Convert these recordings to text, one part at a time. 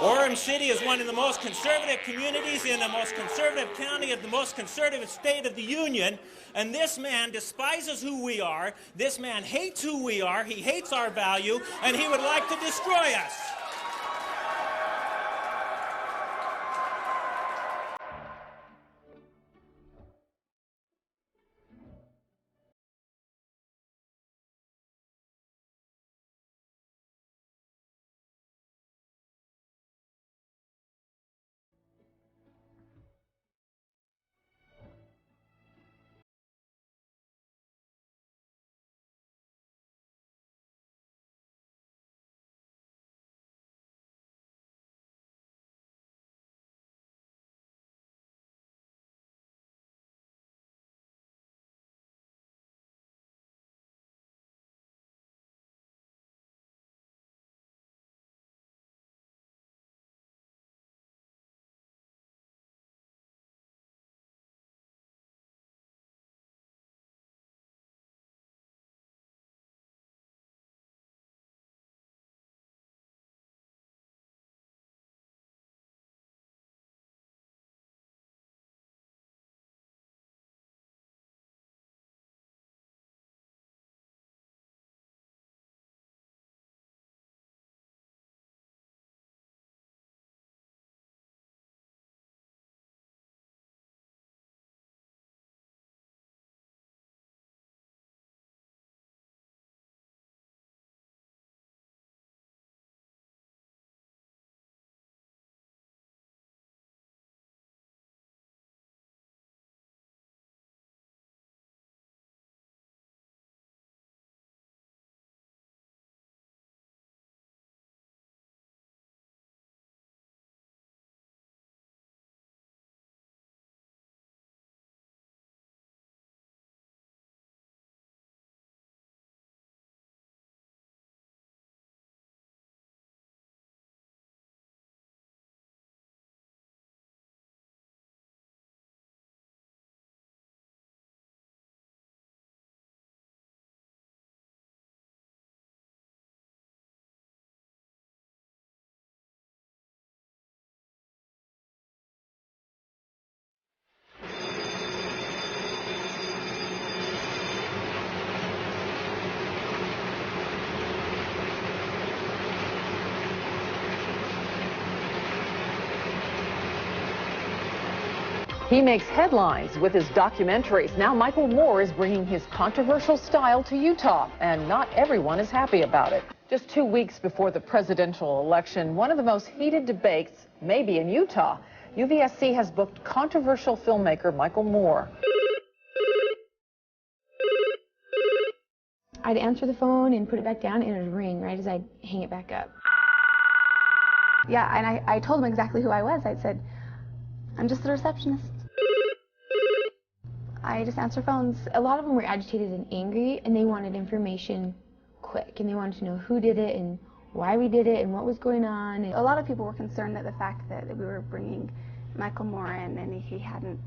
Orem City is one of the most conservative communities in the most conservative county of the most conservative state of the Union, and this man despises who we are, this man hates who we are, he hates our value, and he would like to destroy us. He makes headlines with his documentaries. Now Michael Moore is bringing his controversial style to Utah, and not everyone is happy about it. Just 2 weeks before the presidential election, one of the most heated debates may be in Utah. UVSC has booked controversial filmmaker Michael Moore. I'd answer the phone and put it back down, and it would ring right as I'd hang it back up. Yeah, and I told him exactly who I was. I said, I'm just the receptionist. I just answer phones. A lot of them were agitated and angry, and they wanted information quick, and they wanted to know who did it and why we did it and what was going on. And a lot of people were concerned at the fact that we were bringing Michael Moore in, and he hadn't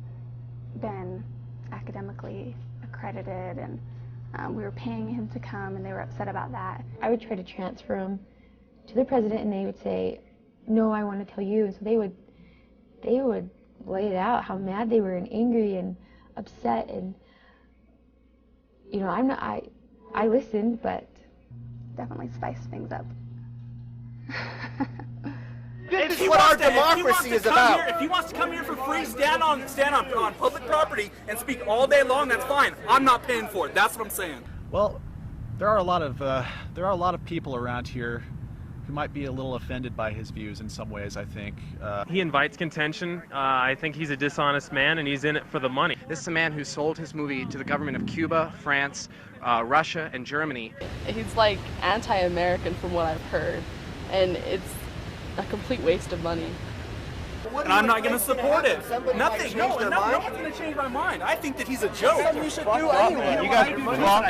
been academically accredited, and we were paying him to come, and they were upset about that. I would try to transfer him to the president, and they would say, no, I want to tell you. And so they would lay it out how mad they were and angry and upset, and you know, I listened, but definitely spiced things up. This is what our democracy is about. If he wants to come here for free, stand on public property and speak all day long, that's fine. I'm not paying for it. That's what I'm saying. Well, there are a lot of people around here who might be a little offended by his views in some ways, I think. He invites contention. I think he's a dishonest man, and he's in it for the money. This is a man who sold his movie to the government of Cuba, France, Russia, and Germany. He's like anti-American from what I've heard, and it's a complete waste of money. And I'm not going to support it. Nothing. No one's going to change my mind. I think that he's a joke. You should do anyway. You guys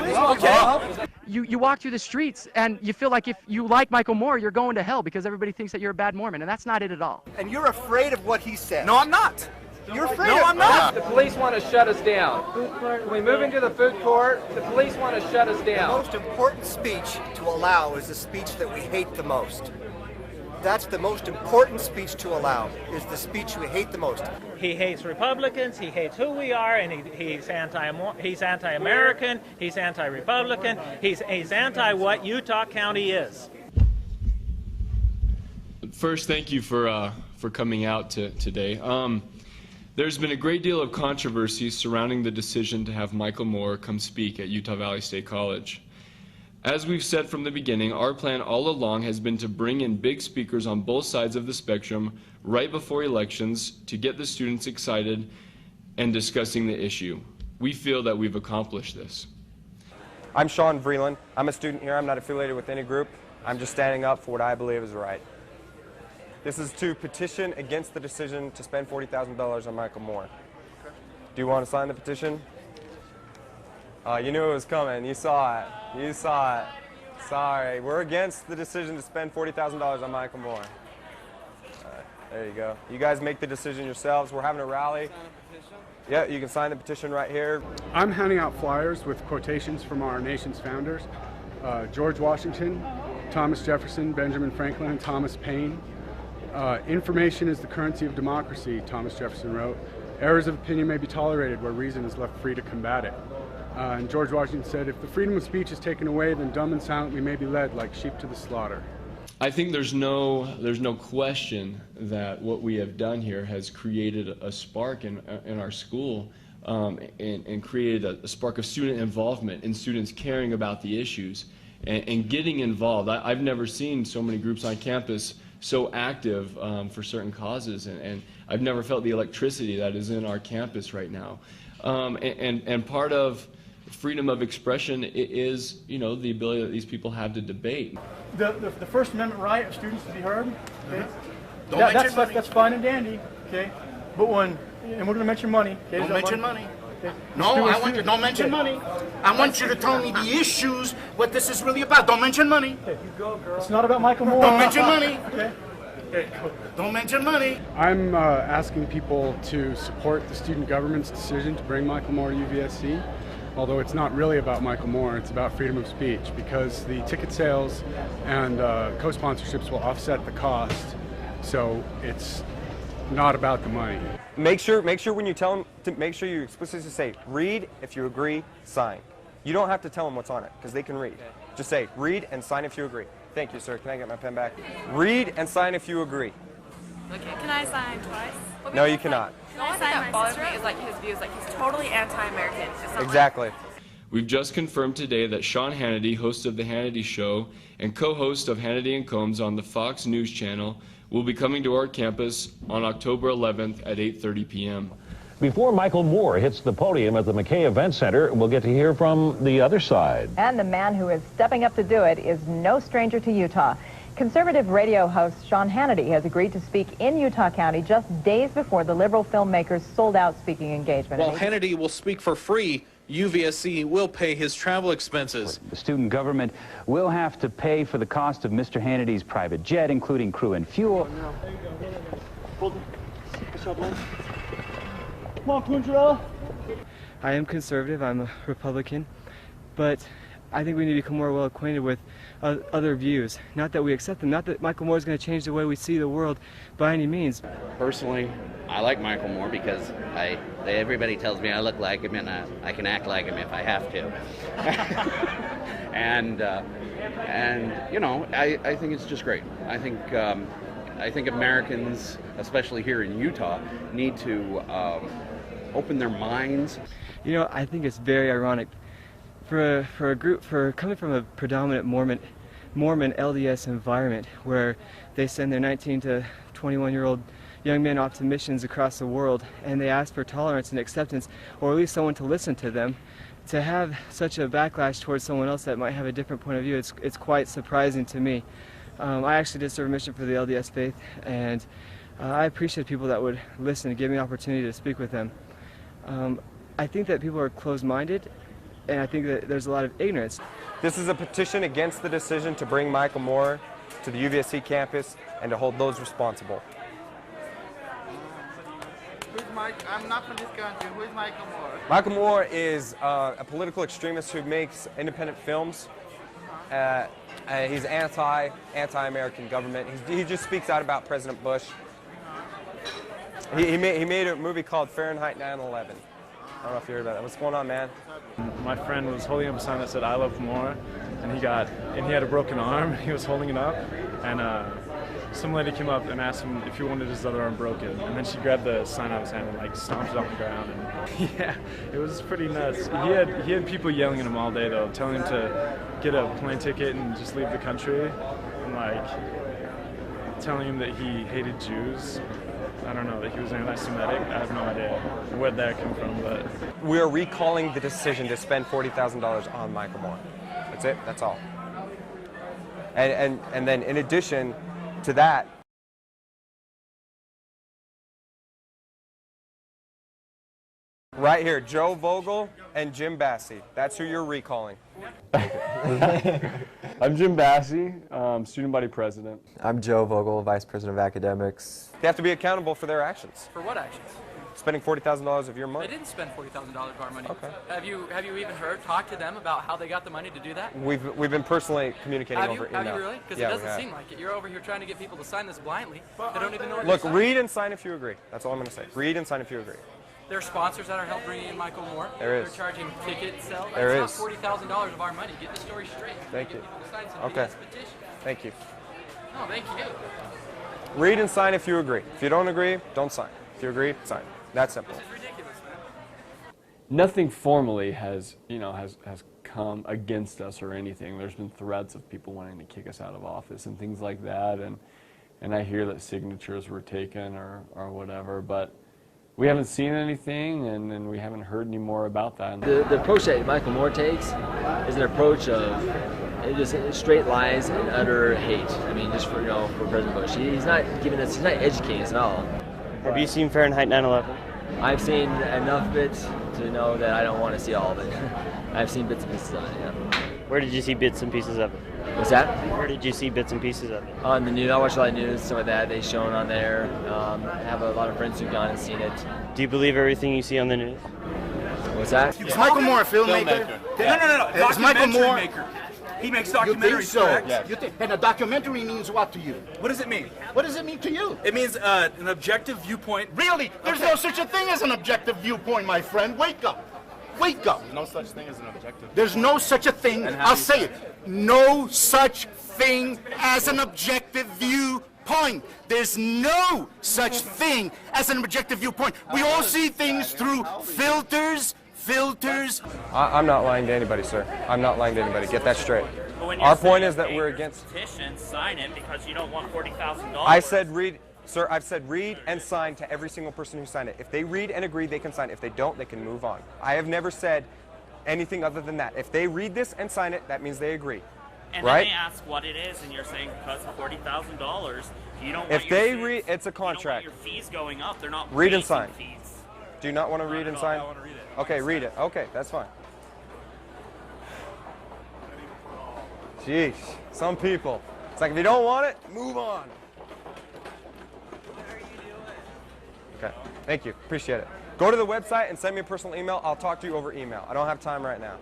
are Okay. You walk through the streets and you feel like if you like Michael Moore, you're going to hell because everybody thinks that you're a bad Mormon, and that's not it at all. And you're afraid of what he said. No, I'm not. You're afraid No, of I'm not. The police want to shut us down. When we move into the food court, the police want to shut us The down. most important speech to allow is the speech that we hate the most. That's the most important speech to allow, is the speech we hate the most. He hates Republicans, he hates who we are, and he's anti-American, he's anti-Republican, he's anti what Utah County is. First, thank you for coming out today. There's been a great deal of controversy surrounding the decision to have Michael Moore come speak at Utah Valley State College. As we've said from the beginning, our plan all along has been to bring in big speakers on both sides of the spectrum right before elections to get the students excited and discussing the issue. We feel that we've accomplished this. I'm Sean Vreeland. I'm a student here. I'm not affiliated with any group. I'm just standing up for what I believe is right. This is to petition against the decision to spend $40,000 on Michael Moore. Do you want to sign the petition? You knew it was coming. You saw it. You saw it. Sorry. We're against the decision to spend $40,000 on Michael Moore. There you go. You guys make the decision yourselves. We're having a rally. Yeah, you can sign the petition right here. I'm handing out flyers with quotations from our nation's founders, George Washington, Thomas Jefferson, Benjamin Franklin, and Thomas Paine. Information is the currency of democracy, Thomas Jefferson wrote. Errors of opinion may be tolerated where reason is left free to combat it. And George Washington said, if the freedom of speech is taken away, then dumb and silent we may be led like sheep to the slaughter. I think there's no question that what we have done here has created a spark in our school and created a spark of student involvement and students caring about the issues and getting involved. I've never seen so many groups on campus so active for certain causes, and I've never felt the electricity that is in our campus right now. And part of freedom of expression is, you know, the ability that these people have to debate. The First Amendment right of students to be heard, okay? That's fine and dandy, okay? But and we're going to mention money. Okay? Don't mention money. Okay. No, I want you, don't mention money. I want you to tell me the issues, what this is really about. Don't mention money. Okay, you go, girl. It's not about Michael Moore. Don't mention money. Okay. Don't mention money. I'm asking people to support the student government's decision to bring Michael Moore to UVSC, although it's not really about Michael Moore, it's about freedom of speech, because the ticket sales and co-sponsorships will offset the cost, so it's not about the money. Make sure when you tell them, make sure you explicitly say, read, if you agree, sign. You don't have to tell them what's on it, because they can read. Just say, read and sign if you agree. Thank you, sir. Can I get my pen back? Read and sign if you agree. Okay, can I sign twice? No, you cannot. The only thing that bothers me is like his views, like he's totally anti-American. Exactly. We've just confirmed today that Sean Hannity, host of The Hannity Show and co-host of Hannity and Combs on the Fox News Channel, will be coming to our campus on October 11th at 8:30 p.m. Before Michael Moore hits the podium at the McKay Event Center, we'll get to hear from the other side. And the man who is stepping up to do it is no stranger to Utah. Conservative radio host Sean Hannity has agreed to speak in Utah County just days before the liberal filmmaker's sold-out speaking engagement. While Hannity will speak for free, UVSC will pay his travel expenses. The student government will have to pay for the cost of Mr. Hannity's private jet, including crew and fuel. There you go. Golden. Come on, Punjara. I am conservative, I'm a Republican, but I think we need to become more well acquainted with other views. Not that we accept them, not that Michael Moore is going to change the way we see the world by any means. Personally, I like Michael Moore because everybody tells me I look like him and I can act like him if I have to. and you know, I think it's just great. I think Americans, especially here in Utah, need to open their minds. You know, I think it's very ironic for a group, coming from a predominant Mormon LDS environment where they send their 19 to 21-year-old young men off to missions across the world and they ask for tolerance and acceptance, or at least someone to listen to them. To have such a backlash towards someone else that might have a different point of view, it's quite surprising to me. I actually did serve a mission for the LDS faith, and I appreciate people that would listen and give me an opportunity to speak with them. I think that people are closed-minded, and I think that there's a lot of ignorance. This is a petition against the decision to bring Michael Moore to the UVSC campus and to hold those responsible. Who's Mike? I'm not from this country. Who is Michael Moore? Michael Moore is a political extremist who makes independent films. He's anti-American government. He just speaks out about President Bush. He made a movie called Fahrenheit 9/11. I don't know if you heard about that. What's going on, man? My friend was holding up a sign that said "I love more," and he had a broken arm. He was holding it up, and some lady came up and asked him if he wanted his other arm broken, and then she grabbed the sign out of his hand and like stomped it on the ground. And yeah, it was pretty nuts. He had people yelling at him all day though, telling him to get a plane ticket and just leave the country, and like telling him that he hated Jews. I don't know, that he was anti-Semitic. I have no idea where that came from, but... We are recalling the decision to spend $40,000 on Michael Moore. That's it, that's all. And then in addition to that, right here, Joe Vogel and Jim Bassey. That's who you're recalling. I'm Jim Bassey, student body president. I'm Joe Vogel, vice president of academics. They have to be accountable for their actions. For what actions? Spending $40,000 of your money. They didn't spend $40,000 of our money. Okay. Have you even talked to them about how they got the money to do that? We've been personally communicating over email. Have you really? Because it doesn't seem like it. You're over here trying to get people to sign this blindly. They don't even know what Look, they're read and sign if you agree. That's all I'm going to say. Read and sign if you agree. There are sponsors that are helping bring in Michael Moore. There is. They're charging ticket sales. There is. That's not $40,000 of our money. Get the story straight. Thank you. Okay. Thank you. No, thank you. Read and sign if you agree. If you don't agree, don't sign. If you agree, sign. That's simple. This is ridiculous, man. Nothing formally has come against us or anything. There's been threats of people wanting to kick us out of office and things like that, and I hear that signatures were taken or whatever, but we haven't seen anything, and we haven't heard any more about that. The approach that Michael Moore takes is an approach of just straight lies and utter hate. I mean, just for President Bush, he's not educating us at all. Have you seen Fahrenheit 9/11? I've seen enough of it to know that I don't want to see all of it. I've seen bits and pieces of it. Yeah. Where did you see bits and pieces of it? What's that? Where did you see bits and pieces of it? On the news. I watch a lot of news, some of that they've shown on there. I have a lot of friends who've gone and seen it. Do you believe everything you see on the news? What's that? Is Michael Moore a filmmaker? No. Is Michael Moore? Maker. He makes You think documentaries, so? correct? Yes. And a documentary means what to you? What does it mean? What does it mean to you? It means an objective viewpoint. Really? There's no such a thing as an objective viewpoint, my friend. Wake up. Wake up. No such thing as an objective. There's no such a thing. I'll say it. No such thing as an objective viewpoint. There's no such thing as an objective viewpoint. We all see things through filters. I'm not lying to anybody, sir. I'm not lying to anybody. Get that straight. Our point is that we're against petition. Sign it because you don't want $40,000. I said read, sir. I've said read and sign to every single person who signed it. If they read and agree, they can sign. If they don't, they can move on. I have never said anything other than that. If they read this and sign it, that means they agree. And right? then they ask what it is, and you're saying because of $40,000, you don't. If they read, it's a contract. You don't want your fees going up. They're not. Read and sign. Fees. Do you not want to read and sign? I want to read it. Okay, read it. Okay, that's fine. Jeez, some people. It's like if you don't want it, move on. Okay, thank you. Appreciate it. Go to the website and send me a personal email. I'll talk to you over email. I don't have time right now.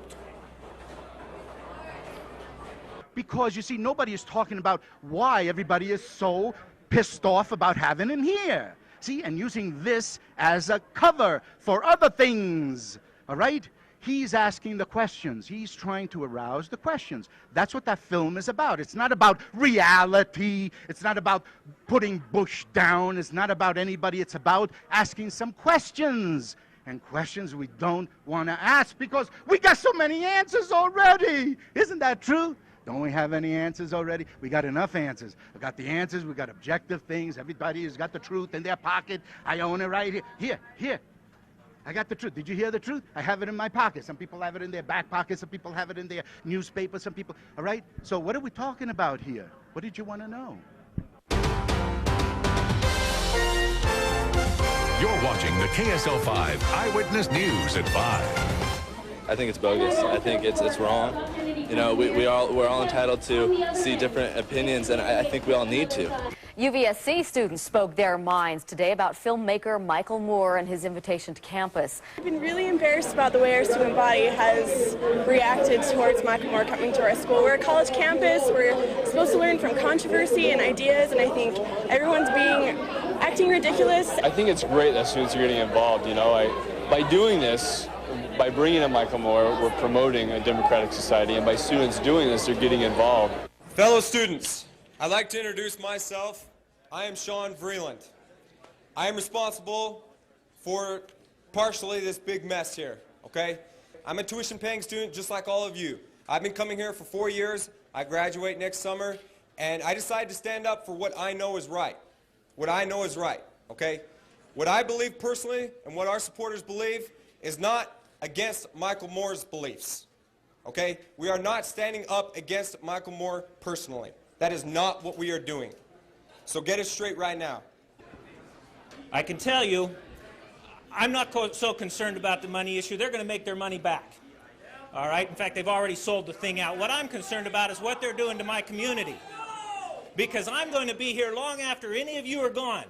Because, you see, nobody is talking about why everybody is so pissed off about having him here. See, and using this as a cover for other things, all right? He's asking the questions. He's trying to arouse the questions. That's what that film is about. It's not about reality. It's not about putting Bush down. It's not about anybody. It's about asking some questions. And questions we don't want to ask because we got so many answers already. Isn't that true? Don't we have any answers already? We got enough answers. We got the answers. We got objective things. Everybody has got the truth in their pocket. I own it right here. Here. I got the truth. Did you hear the truth? I have it in my pocket. Some people have it in their back pocket. Some people have it in their newspaper. Some people, all right? So what are we talking about here? What did you want to know? You're watching the KSL5 Eyewitness News at 5. I think it's bogus. I think it's wrong. You know, we're all entitled to see different opinions, and I think we all need to. UVSC students spoke their minds today about filmmaker Michael Moore and his invitation to campus. I've been really embarrassed about the way our student body has reacted towards Michael Moore coming to our school. We're a college campus, we're supposed to learn from controversy and ideas, and I think everyone's acting ridiculous. I think it's great that students are getting involved, you know. By doing this, by bringing in Michael Moore, we're promoting a democratic society, and by students doing this, they're getting involved. Fellow students, I'd like to introduce myself. I am Sean Vreeland. I am responsible for partially this big mess here, okay? I'm a tuition-paying student just like all of you. I've been coming here for 4 years. I graduate next summer, and I decided to stand up for what I know is right. What I know is right, okay? What I believe personally and what our supporters believe is not against Michael Moore's beliefs, okay? We are not standing up against Michael Moore personally. That is not what we are doing. So get it straight right now. I can tell you, I'm not so concerned about the money issue. They're going to make their money back. All right? In fact, they've already sold the thing out. What I'm concerned about is what they're doing to my community. Because I'm going to be here long after any of you are gone.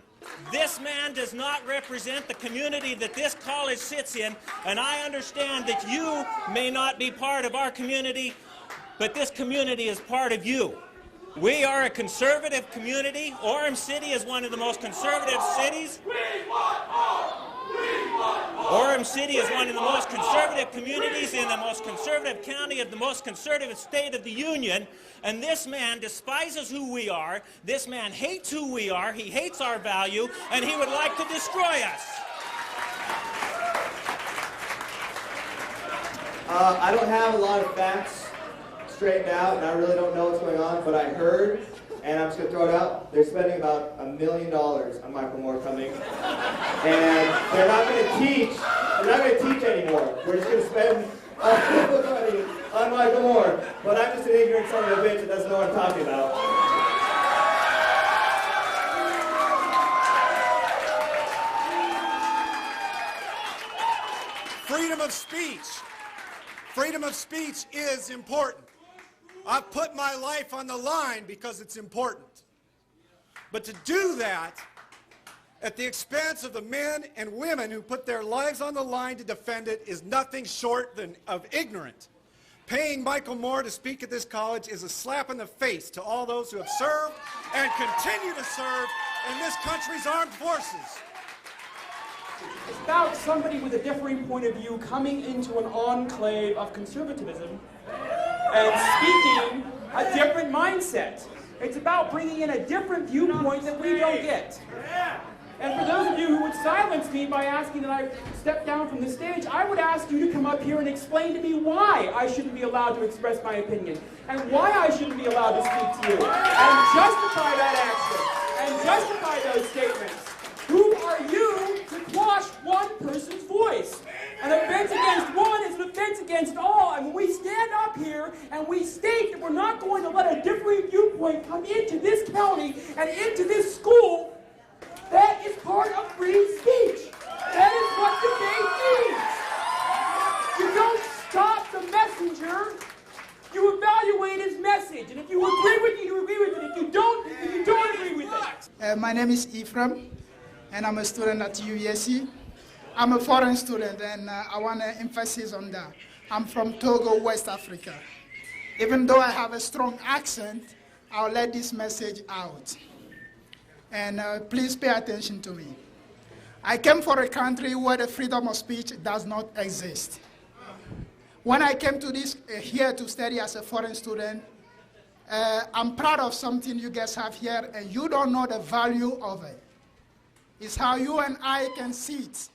This man does not represent the community that this college sits in, and I understand that you may not be part of our community, but this community is part of you. We are a conservative community. Orem City is one of the most conservative cities. Orem City is one of the most conservative communities in the most conservative county of the most conservative state of the Union. And this man despises who we are. This man hates who we are. He hates our value, and he would like to destroy us. I don't have a lot of facts straightened out, and I really don't know what's going on, but I heard, and I'm just going to throw it out, they're spending about $1 million on Michael Moore coming, and they're not going to teach anymore. We're just going to spend money on Michael Moore, but I'm just an ignorant son of a bitch that doesn't know what I'm talking about. Freedom of speech. Freedom of speech is important. I've put my life on the line because it's important. But to do that at the expense of the men and women who put their lives on the line to defend it is nothing short of ignorant. Paying Michael Moore to speak at this college is a slap in the face to all those who have served and continue to serve in this country's armed forces. It's about somebody with a differing point of view coming into an enclave of conservatism and speaking a different mindset. It's about bringing in a different viewpoint that we don't get. And for those of you who would silence me by asking that I step down from the stage, I would ask you to come up here and explain to me why I shouldn't be allowed to express my opinion, and why I shouldn't be allowed to speak to you, and justify that action, and justify those statements. Who are you to quash one person's voice? An offense against one is an offense against all. And when we stand up here and we state that we're not going to let a differing viewpoint come into this county and into this school, that is part of free speech. That is what debate means. You don't stop the messenger. You evaluate his message. And if you agree with it, you agree with it. If you don't agree with it. My name is Ephraim, and I'm a student at UVSC. I'm a foreign student, and I want to emphasize on that. I'm from Togo, West Africa. Even though I have a strong accent, I'll let this message out. And please pay attention to me. I came from a country where the freedom of speech does not exist. When I came to here to study as a foreign student, I'm proud of something you guys have here, and you don't know the value of it. It's how you and I can sit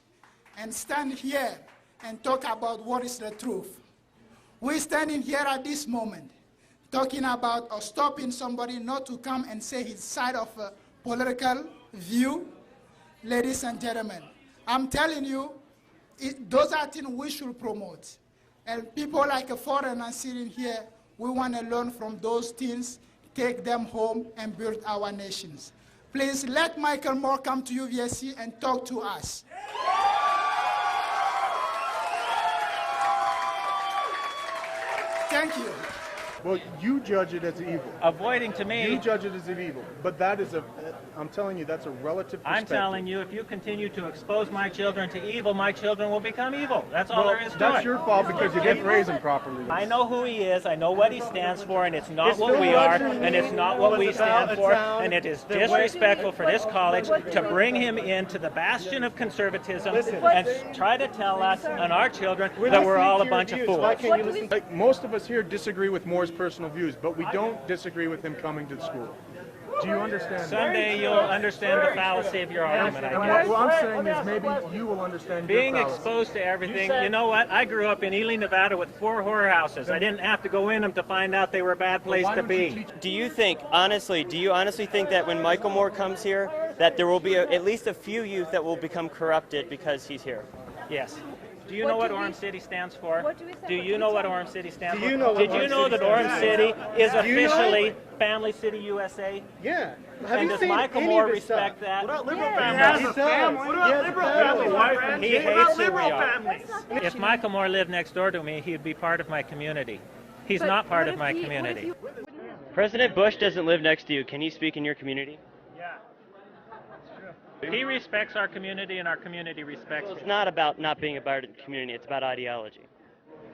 and stand here and talk about what is the truth. We're standing here at this moment talking about or stopping somebody not to come and say his side of a political view. Ladies and gentlemen, I'm telling you, those are things we should promote. And people like a foreigner sitting here, we want to learn from those things, take them home, and build our nations. Please let Michael Moore come to UVSC and talk to us. Thank you. Well, you judge it as evil. Avoiding to me. You judge it as an evil, but that is a I'm telling you that's a relative I'm perspective. telling you, if you continue to expose my children to evil, my children will become evil. That's all there is to it. That's your fault because you didn't raise him properly. I know who he is, I know what he stands for, and it's not what we are, and it's not what we stand for, and it is disrespectful for this college to bring him into the bastion of conservatism and try to tell us and our children that we're all a bunch of fools. Why can't you listen? Like, most of us here disagree with Moore's personal views, but we don't disagree with him coming to the school. Do you understand? Someday you'll understand the fallacy of your argument, I guess. What I'm saying is maybe you will understand Being your fallacy. exposed to everything, you know what? I grew up in Ely, Nevada with 4 whorehouses. I didn't have to go in them to find out they were a bad place to be. Do you honestly think that when Michael Moore comes here, that there will be at least a few youth that will become corrupted because he's here? Yes. Do you know what Orem City stands for? Do you know what Orem City stands for? Do you know Did you know that Orem City is officially Family City USA? Yeah. And does Michael Moore respect that? What about liberal families? He does. What about liberal families? He hates who we are. If Michael Moore lived next door to me, he'd be part of my community. He's not part of my community. President Bush doesn't live next to you. Can he speak in your community? He respects our community, and our community respects him. It's not about not being a part of the community. It's about ideology.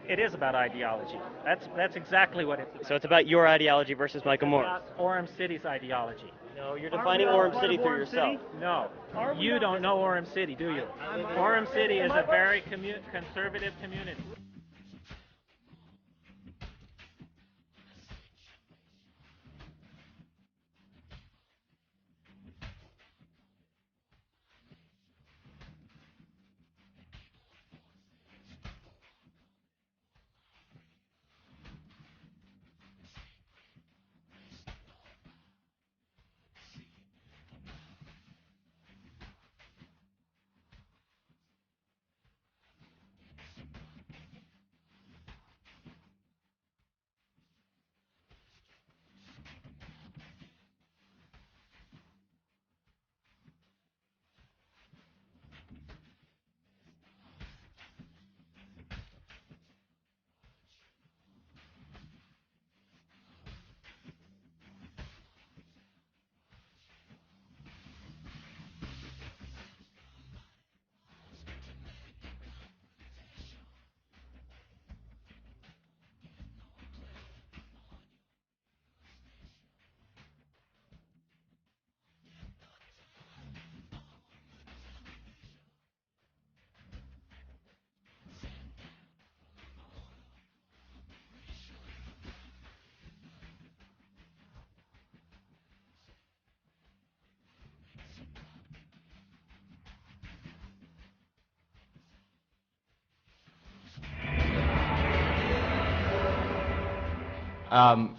It is about ideology. That's exactly what it's about. So it's about your ideology versus Michael Moore. It's about Orem City's ideology. No, you're defining Orem City for yourself. No. You don't know Orem City, do you? Orem City is a very conservative community.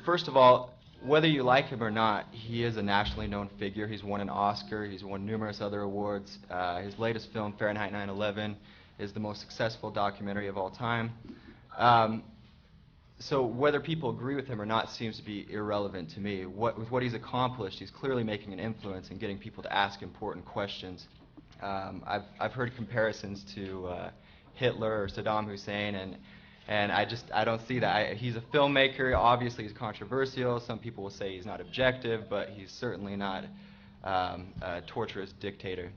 First of all, whether you like him or not, he is a nationally known figure. He's won an Oscar. He's won numerous other awards. His latest film, Fahrenheit 9/11, is the most successful documentary of all time. So whether people agree with him or not seems to be irrelevant to me. With what he's accomplished, he's clearly making an influence in getting people to ask important questions. I've heard comparisons to Hitler or Saddam Hussein, and I don't see that. He's a filmmaker. Obviously, he's controversial. Some people will say he's not objective, but he's certainly not a torturous dictator.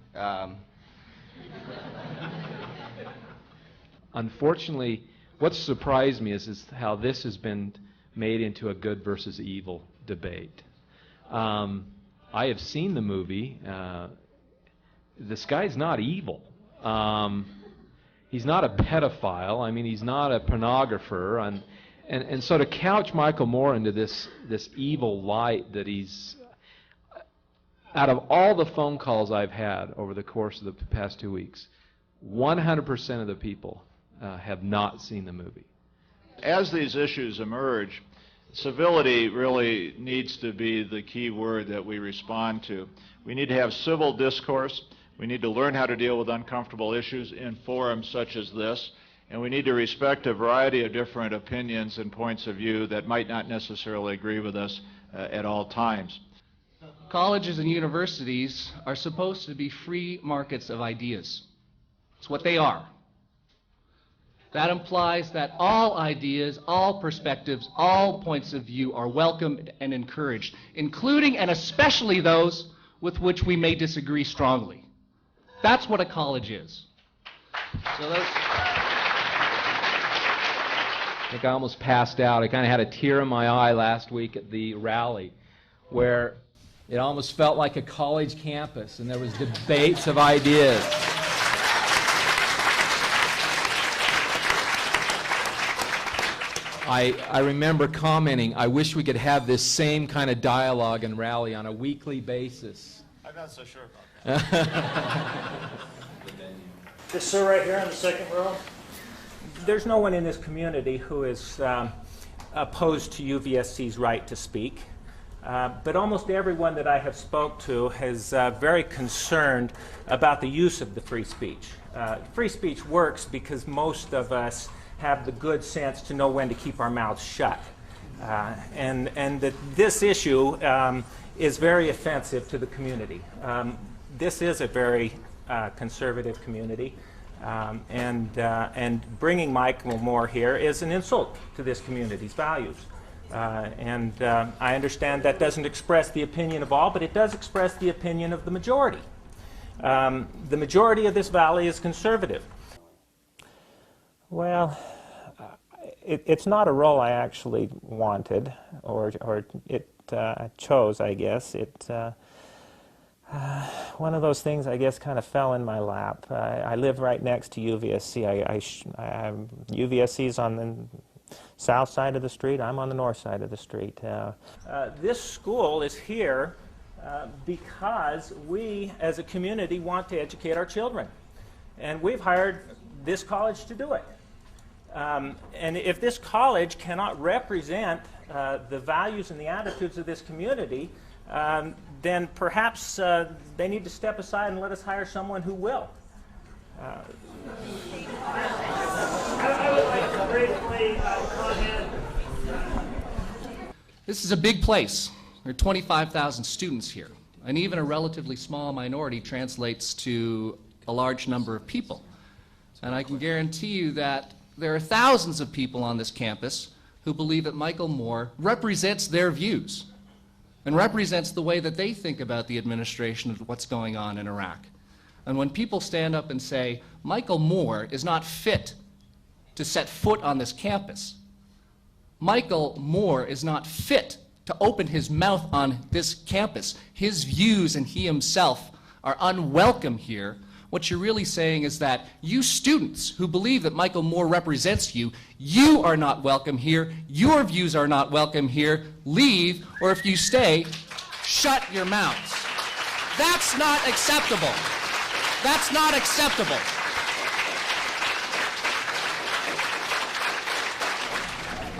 Unfortunately, what surprised me is how this has been made into a good versus evil debate. I have seen the movie. This guy's not evil. He's not a pedophile. I mean, he's not a pornographer. And so to couch Michael Moore into this evil light that he's... Out of all the phone calls I've had over the course of the past 2 weeks, 100% of the people have not seen the movie. As these issues emerge, civility really needs to be the key word that we respond to. We need to have civil discourse. We need to learn how to deal with uncomfortable issues in forums such as this, and we need to respect a variety of different opinions and points of view that might not necessarily agree with us at all times. Colleges and universities are supposed to be free markets of ideas. It's what they are. That implies that all ideas, all perspectives, all points of view are welcomed and encouraged, including and especially those with which we may disagree strongly. That's what a college is. So those... I think I almost passed out. I kind of had a tear in my eye last week at the rally where it almost felt like a college campus and there was debates of ideas. I remember commenting, I wish we could have this same kind of dialogue and rally on a weekly basis. I'm not so sure about that. This sir right here in the second row. There's no one in this community who is opposed to UVSC's right to speak, but almost everyone that I have spoke to is very concerned about the use of the free speech. Free speech works because most of us have the good sense to know when to keep our mouths shut. And that this issue is very offensive to the community. This is a very conservative community, and bringing Michael Moore here is an insult to this community's values. I understand that doesn't express the opinion of all, but it does express the opinion of the majority. The majority of this valley is conservative. Well, it's not a role I actually wanted, or it chose, I guess. One of those things, I guess, kind of fell in my lap. I live right next to UVSC. UVSC's on the south side of the street. I'm on the north side of the street. This school is here because we, as a community, want to educate our children. And we've hired this college to do it. And if this college cannot represent the values and the attitudes of this community, then perhaps they need to step aside and let us hire someone who will. This is a big place. There are 25,000 students here, and even a relatively small minority translates to a large number of people. And I can guarantee you that there are thousands of people on this campus who believe that Michael Moore represents their views and represents the way that they think about the administration of what's going on in Iraq. And when people stand up and say, Michael Moore is not fit to set foot on this campus, Michael Moore is not fit to open his mouth on this campus, his views and he himself are unwelcome here, what you're really saying is that you students who believe that Michael Moore represents you, you are not welcome here, your views are not welcome here, leave, or if you stay, shut your mouths. That's not acceptable. That's not acceptable.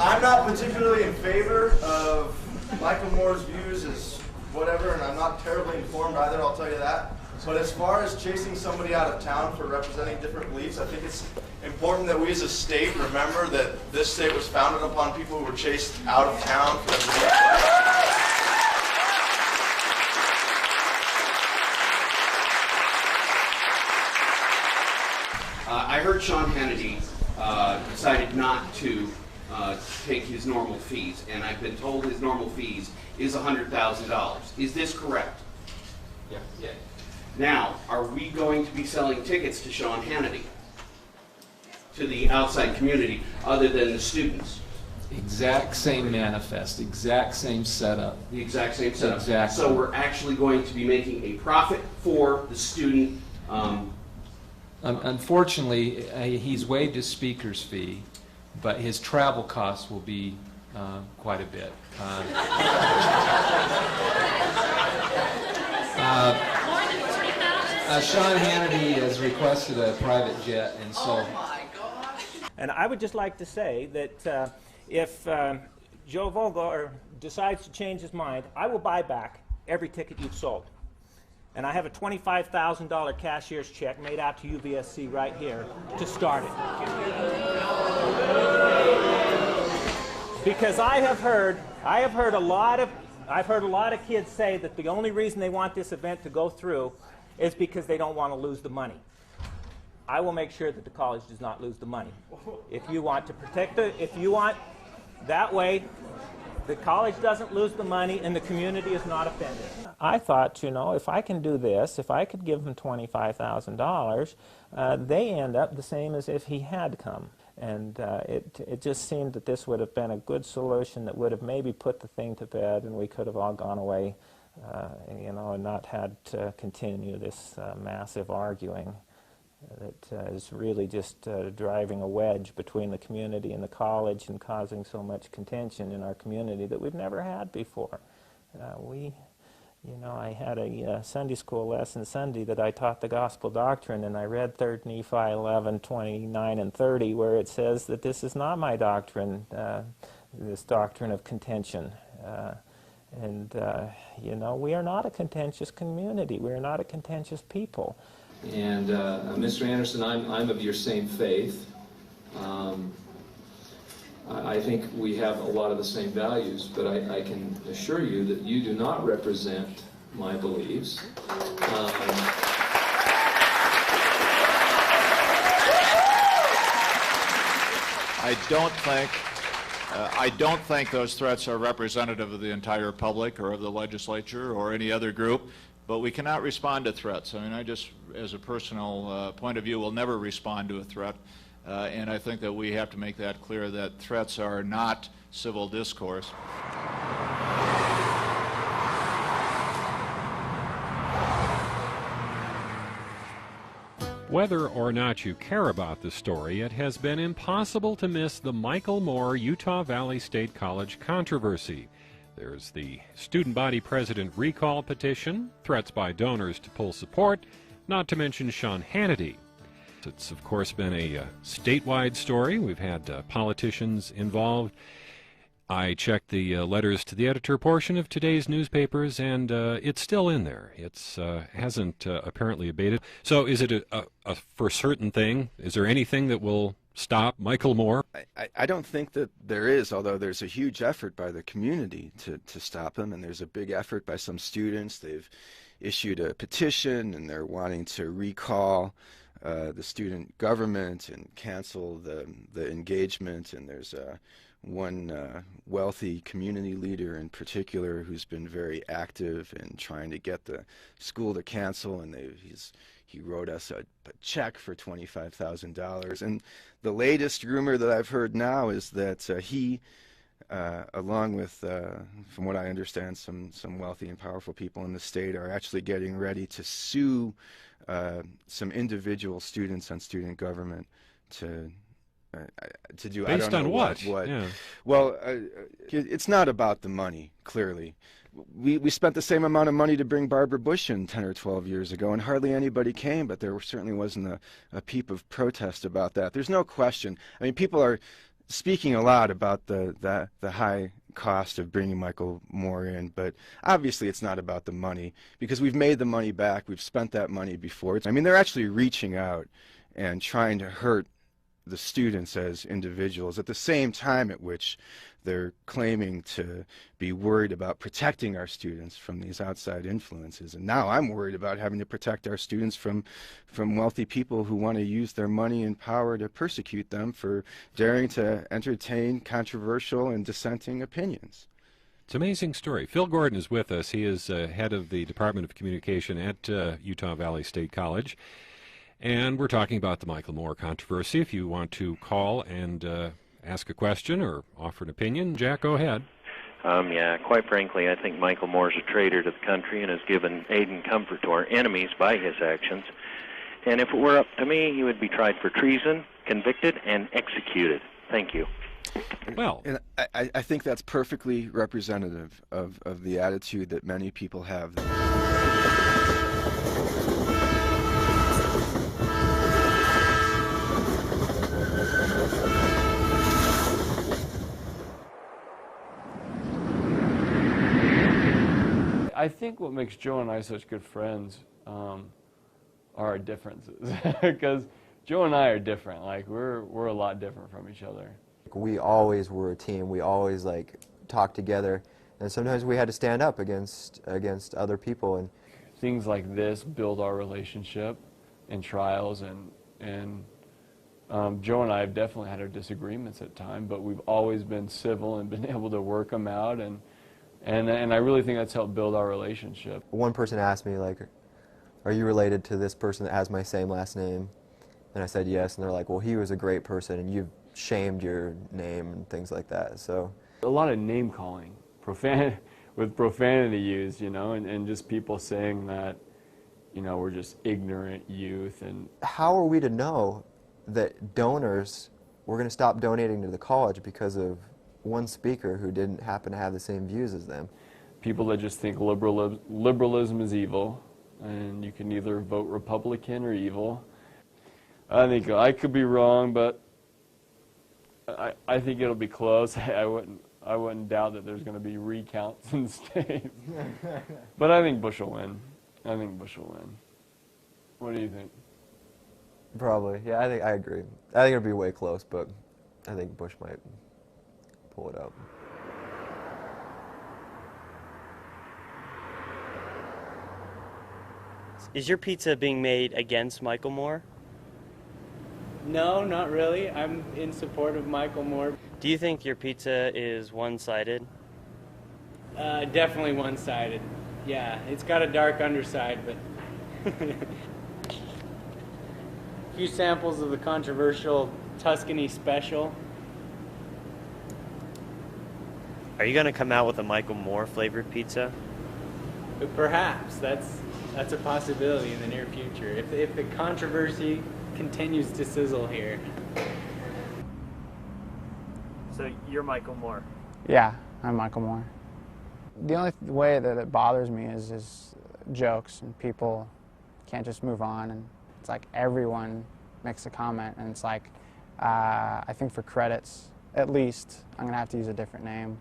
I'm not particularly in favor of Michael Moore's views as whatever, and I'm not terribly informed either, I'll tell you that. But as far as chasing somebody out of town for representing different beliefs, I think it's important that we as a state remember that this state was founded upon people who were chased out of town for their beliefs. I heard Sean Hannity decided not to take his normal fees, and I've been told his normal fees is $100,000. Is this correct? Yeah. Now, are we going to be selling tickets to Sean Hannity, to the outside community, other than the students? Exact same manifest, exact same setup. The exact same setup. Exactly. So we're actually going to be making a profit for the student. Unfortunately, he's waived his speaker's fee, but his travel costs will be quite a bit. Sean Hannity has requested a private jet, and so... And I would just like to say that if Joe Vogel decides to change his mind, I will buy back every ticket you've sold. And I have a $25,000 cashier's check made out to UVSC right here to start it. Because I've heard a lot of kids say that the only reason they want this event to go through is because they don't want to lose the money. I will make sure that the college does not lose the money. If you want to protect that way, the college doesn't lose the money and the community is not offended. I thought, you know, if I can do this, if I could give them $25,000, they end up the same as if he had come. And it just seemed that this would have been a good solution that would have maybe put the thing to bed, and we could have all gone away, you know, and not had to continue this massive arguing that is really just driving a wedge between the community and the college and causing so much contention in our community that we've never had before. You know, I had a Sunday school lesson Sunday that I taught the gospel doctrine, and I read 3 Nephi 11:29 and 30, where it says that this is not my doctrine, this doctrine of contention. You know, we are not a contentious community. We are not a contentious people. And Mr. Anderson, I'm of your same faith. I think we have a lot of the same values, but I can assure you that you do not represent my beliefs. I don't think those threats are representative of the entire public or of the legislature or any other group, but we cannot respond to threats. I mean, I just, as a personal point of view, will never respond to a threat. And I think that we have to make that clear, that threats are not civil discourse. Whether or not you care about the story, it has been impossible to miss the Michael Moore Utah Valley State College controversy. There's the student body president recall petition, threats by donors to pull support, not to mention Sean Hannity. It's, of course, been a statewide story. We've had politicians involved. I checked the letters to the editor portion of today's newspapers, and it's still in there. It's hasn't apparently abated. So is it a for certain thing? Is there anything that will stop Michael Moore? I don't think that there is, although there's a huge effort by the community to stop him, and there's a big effort by some students. They've issued a petition, and they're wanting to recall the student government and cancel the engagement. And there's one wealthy community leader in particular who's been very active in trying to get the school to cancel, and he wrote us a check for $25,000. And the latest rumor that I've heard now is that he, along with, from what I understand, some wealthy and powerful people in the state, are actually getting ready to sue some individual students on student government to do. Based I don't know on what? Yeah. Well, it's not about the money, clearly. We spent the same amount of money to bring Barbara Bush in 10 or 12 years ago, and hardly anybody came, but there certainly wasn't a peep of protest about that. There's no question. I mean, people are speaking a lot about the high cost of bringing Michael Moore in, but obviously it's not about the money, because we've made the money back. We've spent that money before. I mean, they're actually reaching out and trying to hurt the students as individuals at the same time at which they're claiming to be worried about protecting our students from these outside influences. And now I'm worried about having to protect our students from wealthy people who want to use their money and power to persecute them for daring to entertain controversial and dissenting opinions. It's an amazing story. Phil Gordon is with us. He is head of the Department of Communication at Utah Valley State College. And we're talking about the Michael Moore controversy. If you want to call and ask a question or offer an opinion, Jack, go ahead. Yeah, quite frankly, I think Michael Moore's a traitor to the country and has given aid and comfort to our enemies by his actions. And if it were up to me, he would be tried for treason, convicted, and executed. Thank you. Well, and I think that's perfectly representative of the attitude that many people have. I think what makes Joe and I such good friends are our differences, because Joe and I are different. Like we're a lot different from each other. We always were a team. We always talked together, and sometimes we had to stand up against other people. And things like this build our relationship in trials, and Joe and I have definitely had our disagreements at times, but we've always been civil and been able to work them out. And And I really think that's helped build our relationship. One person asked me, like, are you related to this person that has my same last name? And I said yes, and they're like, well, he was a great person, and you've shamed your name and things like that. So a lot of name calling, with profanity used, you know, and just people saying that, you know, we're just ignorant youth. And how are we to know that donors were going to stop donating to the college because of one speaker who didn't happen to have the same views as them? People that just think liberalism is evil, and you can either vote Republican or evil. I think I could be wrong, but I think it'll be close. I wouldn't doubt that there's going to be recounts in states. But I think Bush will win. I think Bush will win. What do you think? Probably, yeah. I agree. I think it'll be way close, but I think Bush might pull it out. Is your pizza being made against Michael Moore? No, not really. I'm in support of Michael Moore. Do you think your pizza is one-sided? Definitely one-sided. Yeah, it's got a dark underside, but a few samples of the controversial Tuscany special. Are you going to come out with a Michael Moore flavored pizza? Perhaps. That's a possibility in the near future. If the controversy continues to sizzle here. So you're Michael Moore? Yeah, I'm Michael Moore. The only way that it bothers me is jokes, and people can't just move on, and it's like everyone makes a comment, and it's like, I think for credits, at least, I'm gonna have to use a different name,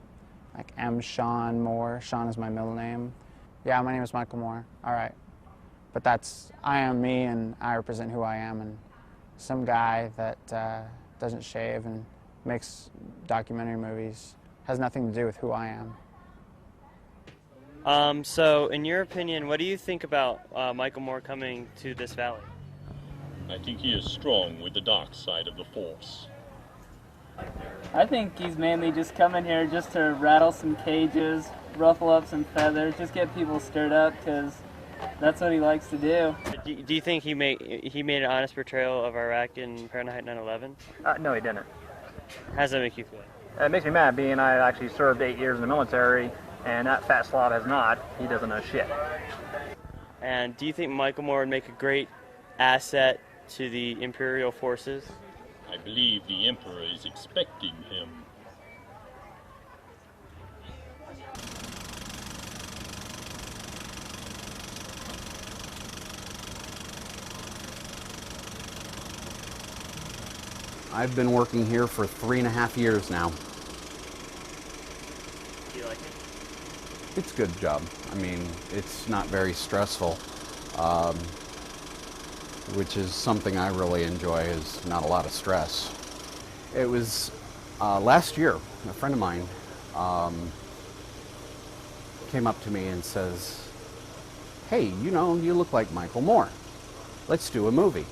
like M. Sean Moore. Sean is my middle name. Yeah, my name is Michael Moore, all right. But I am me, and I represent who I am, and some guy that doesn't shave and makes documentary movies has nothing to do with who I am. So, in your opinion, what do you think about Michael Moore coming to this valley? I think he is strong with the dark side of the Force. I think he's mainly just coming here just to rattle some cages, ruffle up some feathers, just get people stirred up, because that's what he likes to do. Do you think he made an honest portrayal of Iraq in Fahrenheit 9/11? No, he didn't. How does that make you feel? It makes me mad, being I actually served 8 years in the military, and that fat slob has not. He doesn't know shit. And do you think Michael Moore would make a great asset to the Imperial forces? I believe the Emperor is expecting him. I've been working here for 3.5 years now. Do you like it? It's a good job. I mean, it's not very stressful, which is something I really enjoy, is not a lot of stress. It was last year, a friend of mine came up to me and says, "Hey, you know, you look like Michael Moore. Let's do a movie."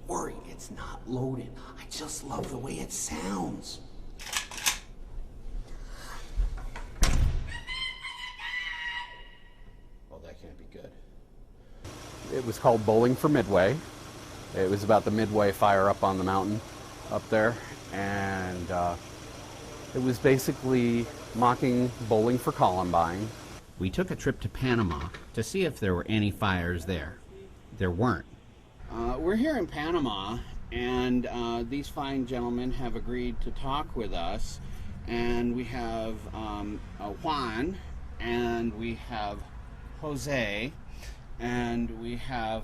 Worry, it's not loaded. I just love the way it sounds. Well, that can't be good. It was called Bowling for Midway. It was about the Midway fire up on the mountain up there, and it was basically mocking Bowling for Columbine. We took a trip to Panama to see if there were any fires there. There weren't. We're here in Panama, and these fine gentlemen have agreed to talk with us. And we have Juan, and we have Jose, and we have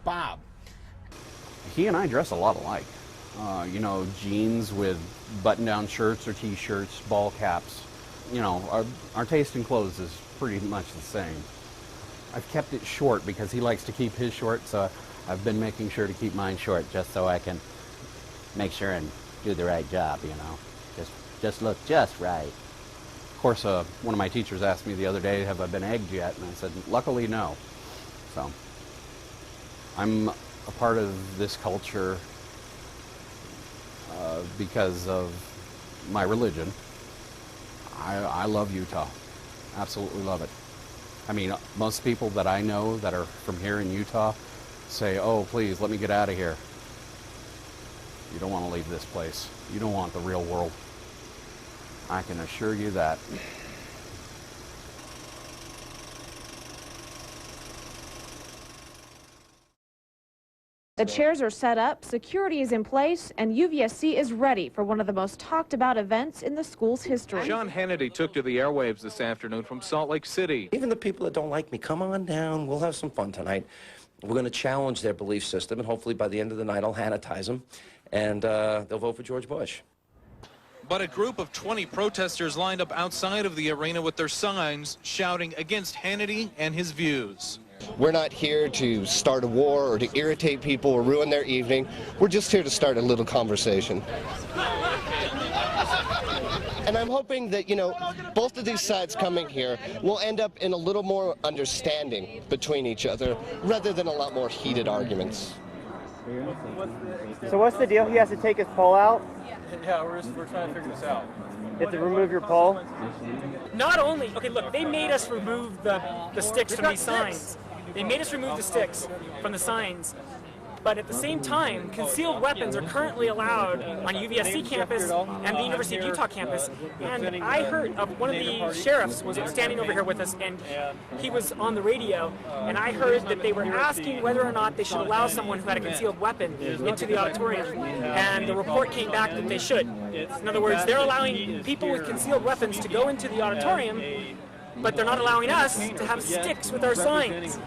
Bob. He and I dress a lot alike. You know, jeans with button-down shirts or t-shirts, ball caps. You know, our taste in clothes is pretty much the same. I've kept it short because he likes to keep his short, so I've been making sure to keep mine short just so I can make sure and do the right job, you know. Just look just right. Of course, one of my teachers asked me the other day, have I been egged yet? And I said, luckily no. So I'm a part of this culture because of my religion. I love Utah. Absolutely love it. I mean, most people that I know that are from here in Utah say, oh, please, let me get out of here. You don't want to leave this place. You don't want the real world. I can assure you that. The chairs are set up, security is in place, and UVSC is ready for one of the most talked about events in the school's history. Sean Hannity took to the airwaves this afternoon from Salt Lake City. Even the people that don't like me, come on down. We'll have some fun tonight. We're going to challenge their belief system, and hopefully by the end of the night I'll Hannitize them, and they'll vote for George Bush. But a group of 20 protesters lined up outside of the arena with their signs shouting against Hannity and his views. We're not here to start a war or to irritate people or ruin their evening. We're just here to start a little conversation. And I'm hoping that, you know, both of these sides coming here will end up in a little more understanding between each other rather than a lot more heated arguments. So what's the deal? He has to take his pole out? Yeah, we're trying to figure this out. You have to remove your pole? Not only, okay, look, they made us remove the sticks from these signs. They made us remove the sticks from the signs. But at the same time, concealed weapons are currently allowed on UVSC campus and the University of Utah campus. And I heard of one of the sheriffs was standing over here with us, and he was on the radio, and I heard that they were asking whether or not they should allow someone who had a concealed weapon into the auditorium. And the report came back that they should. In other words, they're allowing people with concealed weapons to go into the auditorium, but they're not allowing us to have sticks with our signs.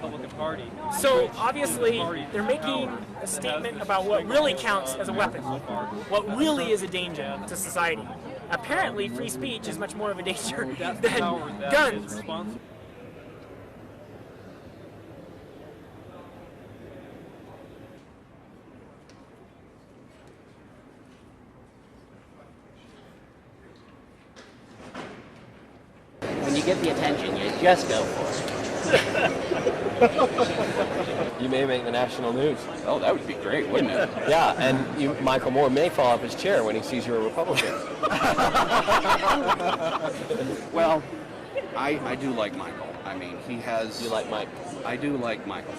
So obviously, they're making a statement about what really counts as a weapon, what really is a danger to society. Apparently, free speech is much more of a danger than guns. When you get the attention, you just go for it. You may make the national news. Oh, that would be great, wouldn't it? Yeah, and Michael Moore may fall off his chair when he sees you're a Republican. Well, I do like Michael. I mean, he has... You like Mike? I do like Michael.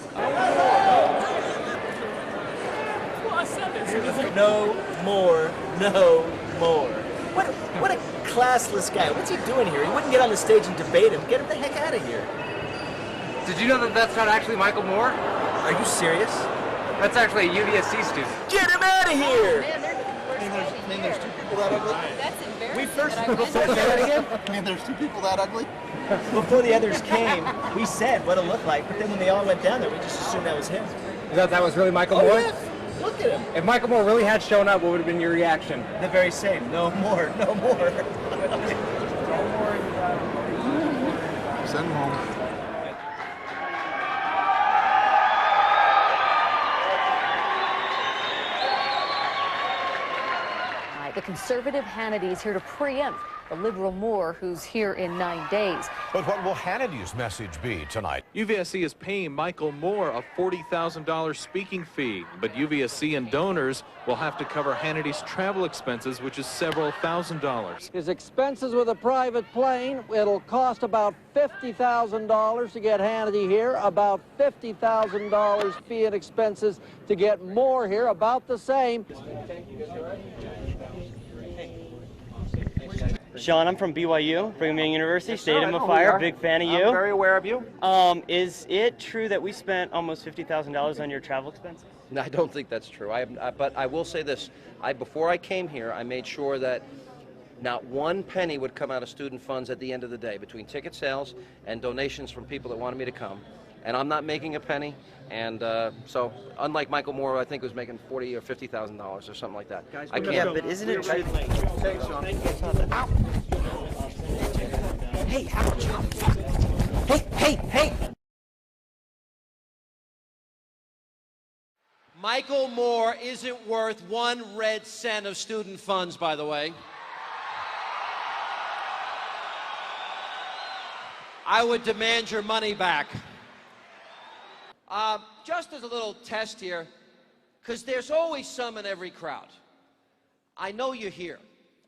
No more, no more. What a classless guy. What's he doing here? He wouldn't get on the stage and debate him. Get him the heck out of here. Did you know that that's not actually Michael Moore? Are you serious? That's actually a UVSC student. Get him out of here! Man, there's two people that ugly? That's embarrassing. We first... Say that again? Man, there's two people that ugly? Before the others came, we said what it looked like, but then when they all went down there, we just assumed that was him. You thought that was really Michael Moore? Yeah. Look at him. If Michael Moore really had shown up, what would have been your reaction? The very same. No more. No more. Send him home. The conservative Hannity is here to preempt the liberal Moore, who's here in 9 days. But what will Hannity's message be tonight? UVSC is paying Michael Moore a $40,000 speaking fee, but UVSC and donors will have to cover Hannity's travel expenses, which is several $1,000s. His expenses with a private plane, it'll cost about $50,000 to get Hannity here, about $50,000 fee and expenses to get Moore here, about the same. Sean, I'm from BYU, Brigham Young University, Stadium of Fire, big fan of you. I'm very aware of you. Is it true that we spent almost $50,000 on your travel expenses? No, I don't think that's true. But I will say this. Before I came here, I made sure that not one penny would come out of student funds at the end of the day, between ticket sales and donations from people that wanted me to come. And I'm not making a penny. And so, unlike Michael Moore, I think was making $40,000 or $50,000 or something like that. I can't. Yeah, but isn't it true? Thanks, Sean. Hey, ouch. Hey! Michael Moore isn't worth 1 red cent of student funds, by the way. I would demand your money back. Just as a little test here, because there's always some in every crowd. I know you're here.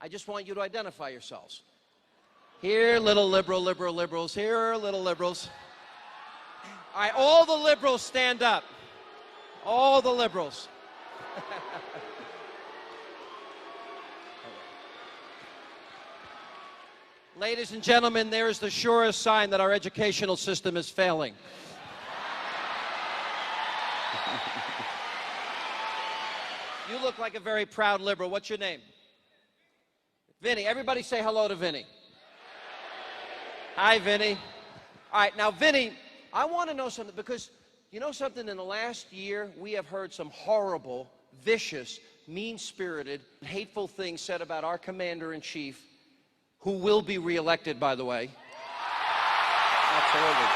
I just want you to identify yourselves. Here, little liberals. Here, little liberals. All right, all the liberals stand up. All the liberals. Ladies and gentlemen, there is the surest sign that our educational system is failing. You look like a very proud liberal. What's your name? Vinny. Everybody say hello to Vinny. Hi, Vinny. All right, now, Vinny, I want to know something, because you know something? In the last year, we have heard some horrible, vicious, mean-spirited, hateful things said about our commander-in-chief, who will be reelected, by the way. Absolutely.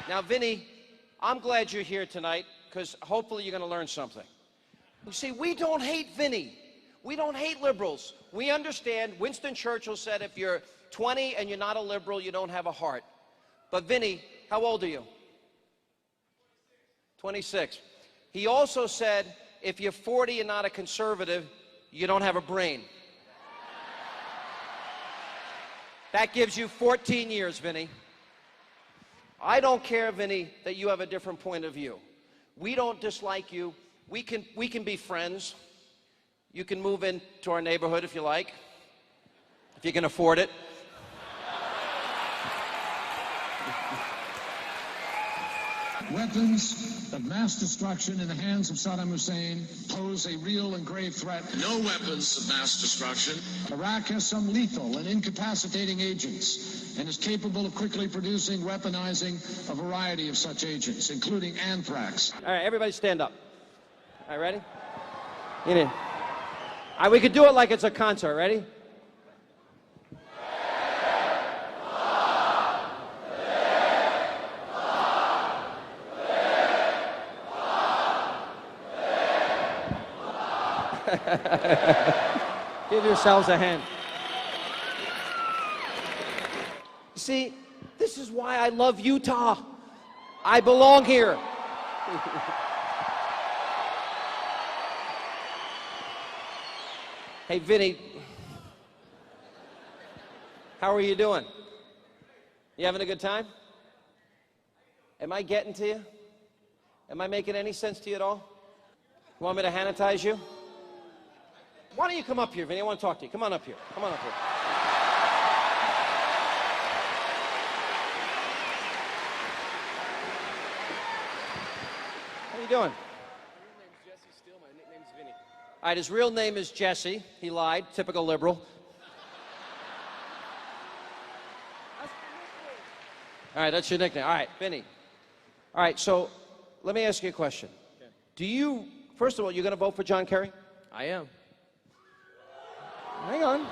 Now, Vinny, I'm glad you're here tonight, because hopefully you're going to learn something. You see, we don't hate Vinny. We don't hate liberals. We understand. Winston Churchill said, if you're 20 and you're not a liberal, you don't have a heart. But Vinny, how old are you? 26. He also said, if you're 40 and not a conservative, you don't have a brain. That gives you 14 years, Vinny. I don't care, Vinny, that you have a different point of view. We don't dislike you. We can be friends. You can move into our neighborhood if you like, if you can afford it. Weapons of mass destruction in the hands of Saddam Hussein pose a real and grave threat. No weapons of mass destruction. Iraq has some lethal and incapacitating agents and is capable of quickly producing, weaponizing a variety of such agents, including anthrax. All right, everybody stand up. All right, ready? Get in. All right, we could do it like it's a concert. Ready? Give yourselves a hand. See, this is why I love Utah. I belong here. Hey, Vinny, how are you doing? You having a good time? Am I getting to you? Am I making any sense to you at all? You want me to sanitize you? Why don't you come up here, Vinny? I want to talk to you. Come on up here. Come on up here. How you doing? All right, his real name is Jesse. He lied. Typical liberal. All right, that's your nickname. All right, Vinny. All right, so let me ask you a question. Okay. Do you, first of all, you're going to vote for John Kerry? I am. Hang on.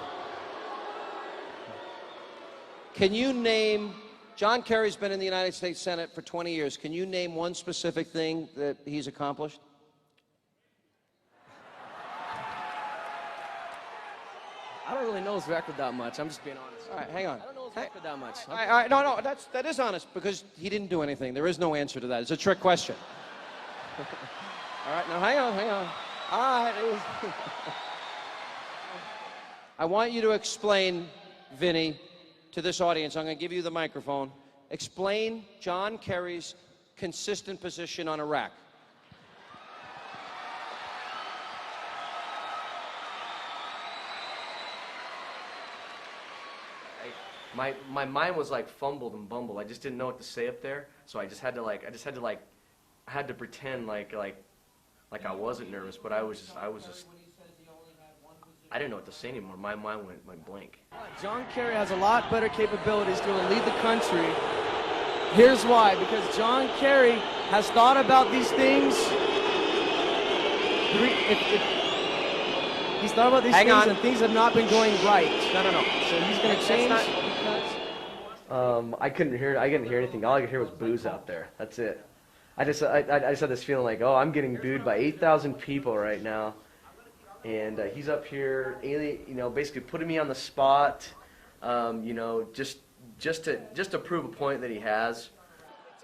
Can you name, John Kerry's been in the United States Senate for 20 years. Can you name one specific thing that he's accomplished? I don't really know his record that much. I'm just being honest. All right, hang on. I don't know his record that much. All right, no, that is honest, because he didn't do anything. There is no answer to that. It's a trick question. All right, now hang on. All right. I want you to explain, Vinny, to this audience. I'm going to give you the microphone. Explain John Kerry's consistent position on Iraq. My mind was like fumbled and bumbled. I just didn't know what to say up there, so I had to pretend like I wasn't nervous, but I was just I didn't know what to say anymore. My mind went blank. John Kerry has a lot better capabilities to lead the country. Here's why: because John Kerry has thought about these things. He's thought about these things, and things have not been going right. No. So he's going to change. I couldn't hear anything. All I could hear was boos out there. That's it. I just had this feeling like, oh, I'm getting booed by 8,000 people right now, and he's up here, basically putting me on the spot, just to prove a point that he has.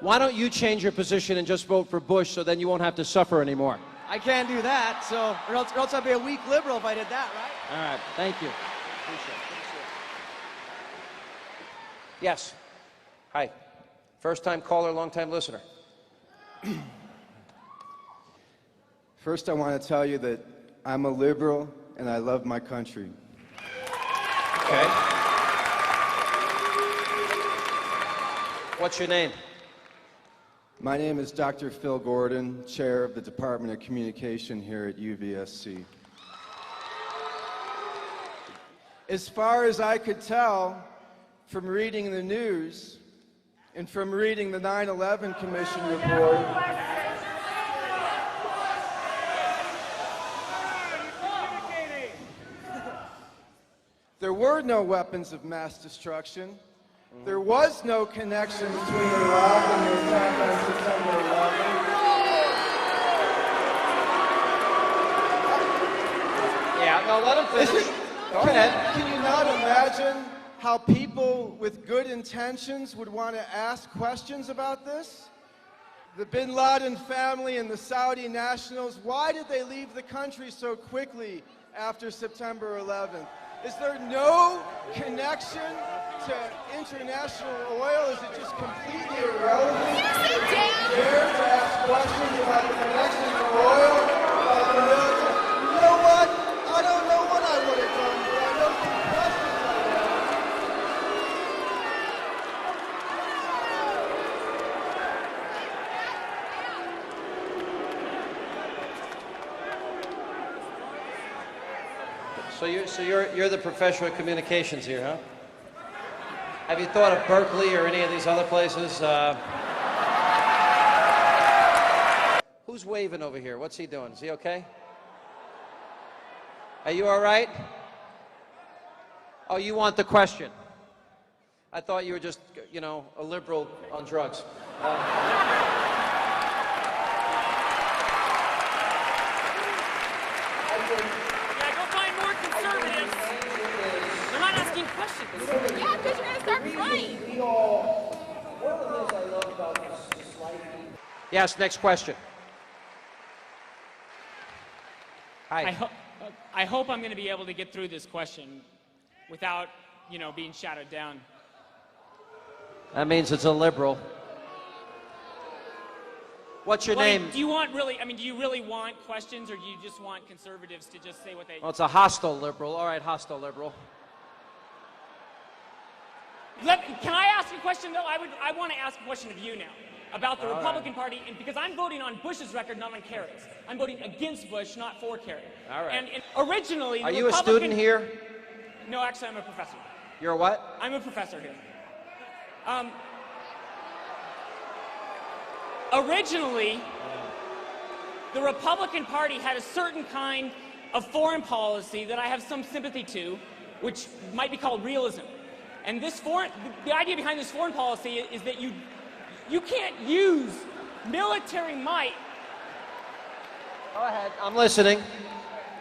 Why don't you change your position and just vote for Bush so then you won't have to suffer anymore? I can't do that, so or else I'd be a weak liberal if I did that, right? All right, thank you. Appreciate it. Yes. Hi. First-time caller, long-time listener. First, I want to tell you that I'm a liberal and I love my country. Okay. What's your name? My name is Dr. Phil Gordon, Chair of the Department of Communication here at UVSC. As far as I could tell from reading the news and from reading the 9/11 Commission report, there were no weapons of mass destruction. There was no connection between Iraq and the attack on September 11th. Yeah, no, let him finish. Go ahead. Can you not imagine how people with good intentions would want to ask questions about this? The bin Laden family and the Saudi nationals, why did they leave the country so quickly after September 11th? Is there no connection to international oil? Is it just completely irrelevant? Dare to ask questions about the connection to oil, about the military? You know what? I don't know what I would have done, but I know some questions I So you're the professor of communications here, huh? Have you thought of Berkeley or any of these other places? Who's waving over here? What's he doing? Is he okay? Are you all right? Oh, you want the question? I thought you were just, you know, a liberal on drugs. Questions. Yeah, because you're going to start crying. One of the things I love about this slightly... Yes, next question. Hi. I hope I'm going to be able to get through this question without, you know, being shouted down. That means it's a liberal. What's your name? Do you want really, I mean, do you really want questions, or do you just want conservatives to just say what they... Well, it's a hostile liberal. All right, hostile liberal. Can I ask a question, though? I want to ask a question of you now about the Republican Party, and because I'm voting on Bush's record, not on Kerry's. I'm voting against Bush, not for Kerry. All right. And originally, are you a student here? No, actually, I'm a professor. You're a what? I'm a professor here. Originally, the Republican Party had a certain kind of foreign policy that I have some sympathy to, which might be called realism. And the idea behind this foreign policy is that you can't use military might. Go ahead, I'm listening.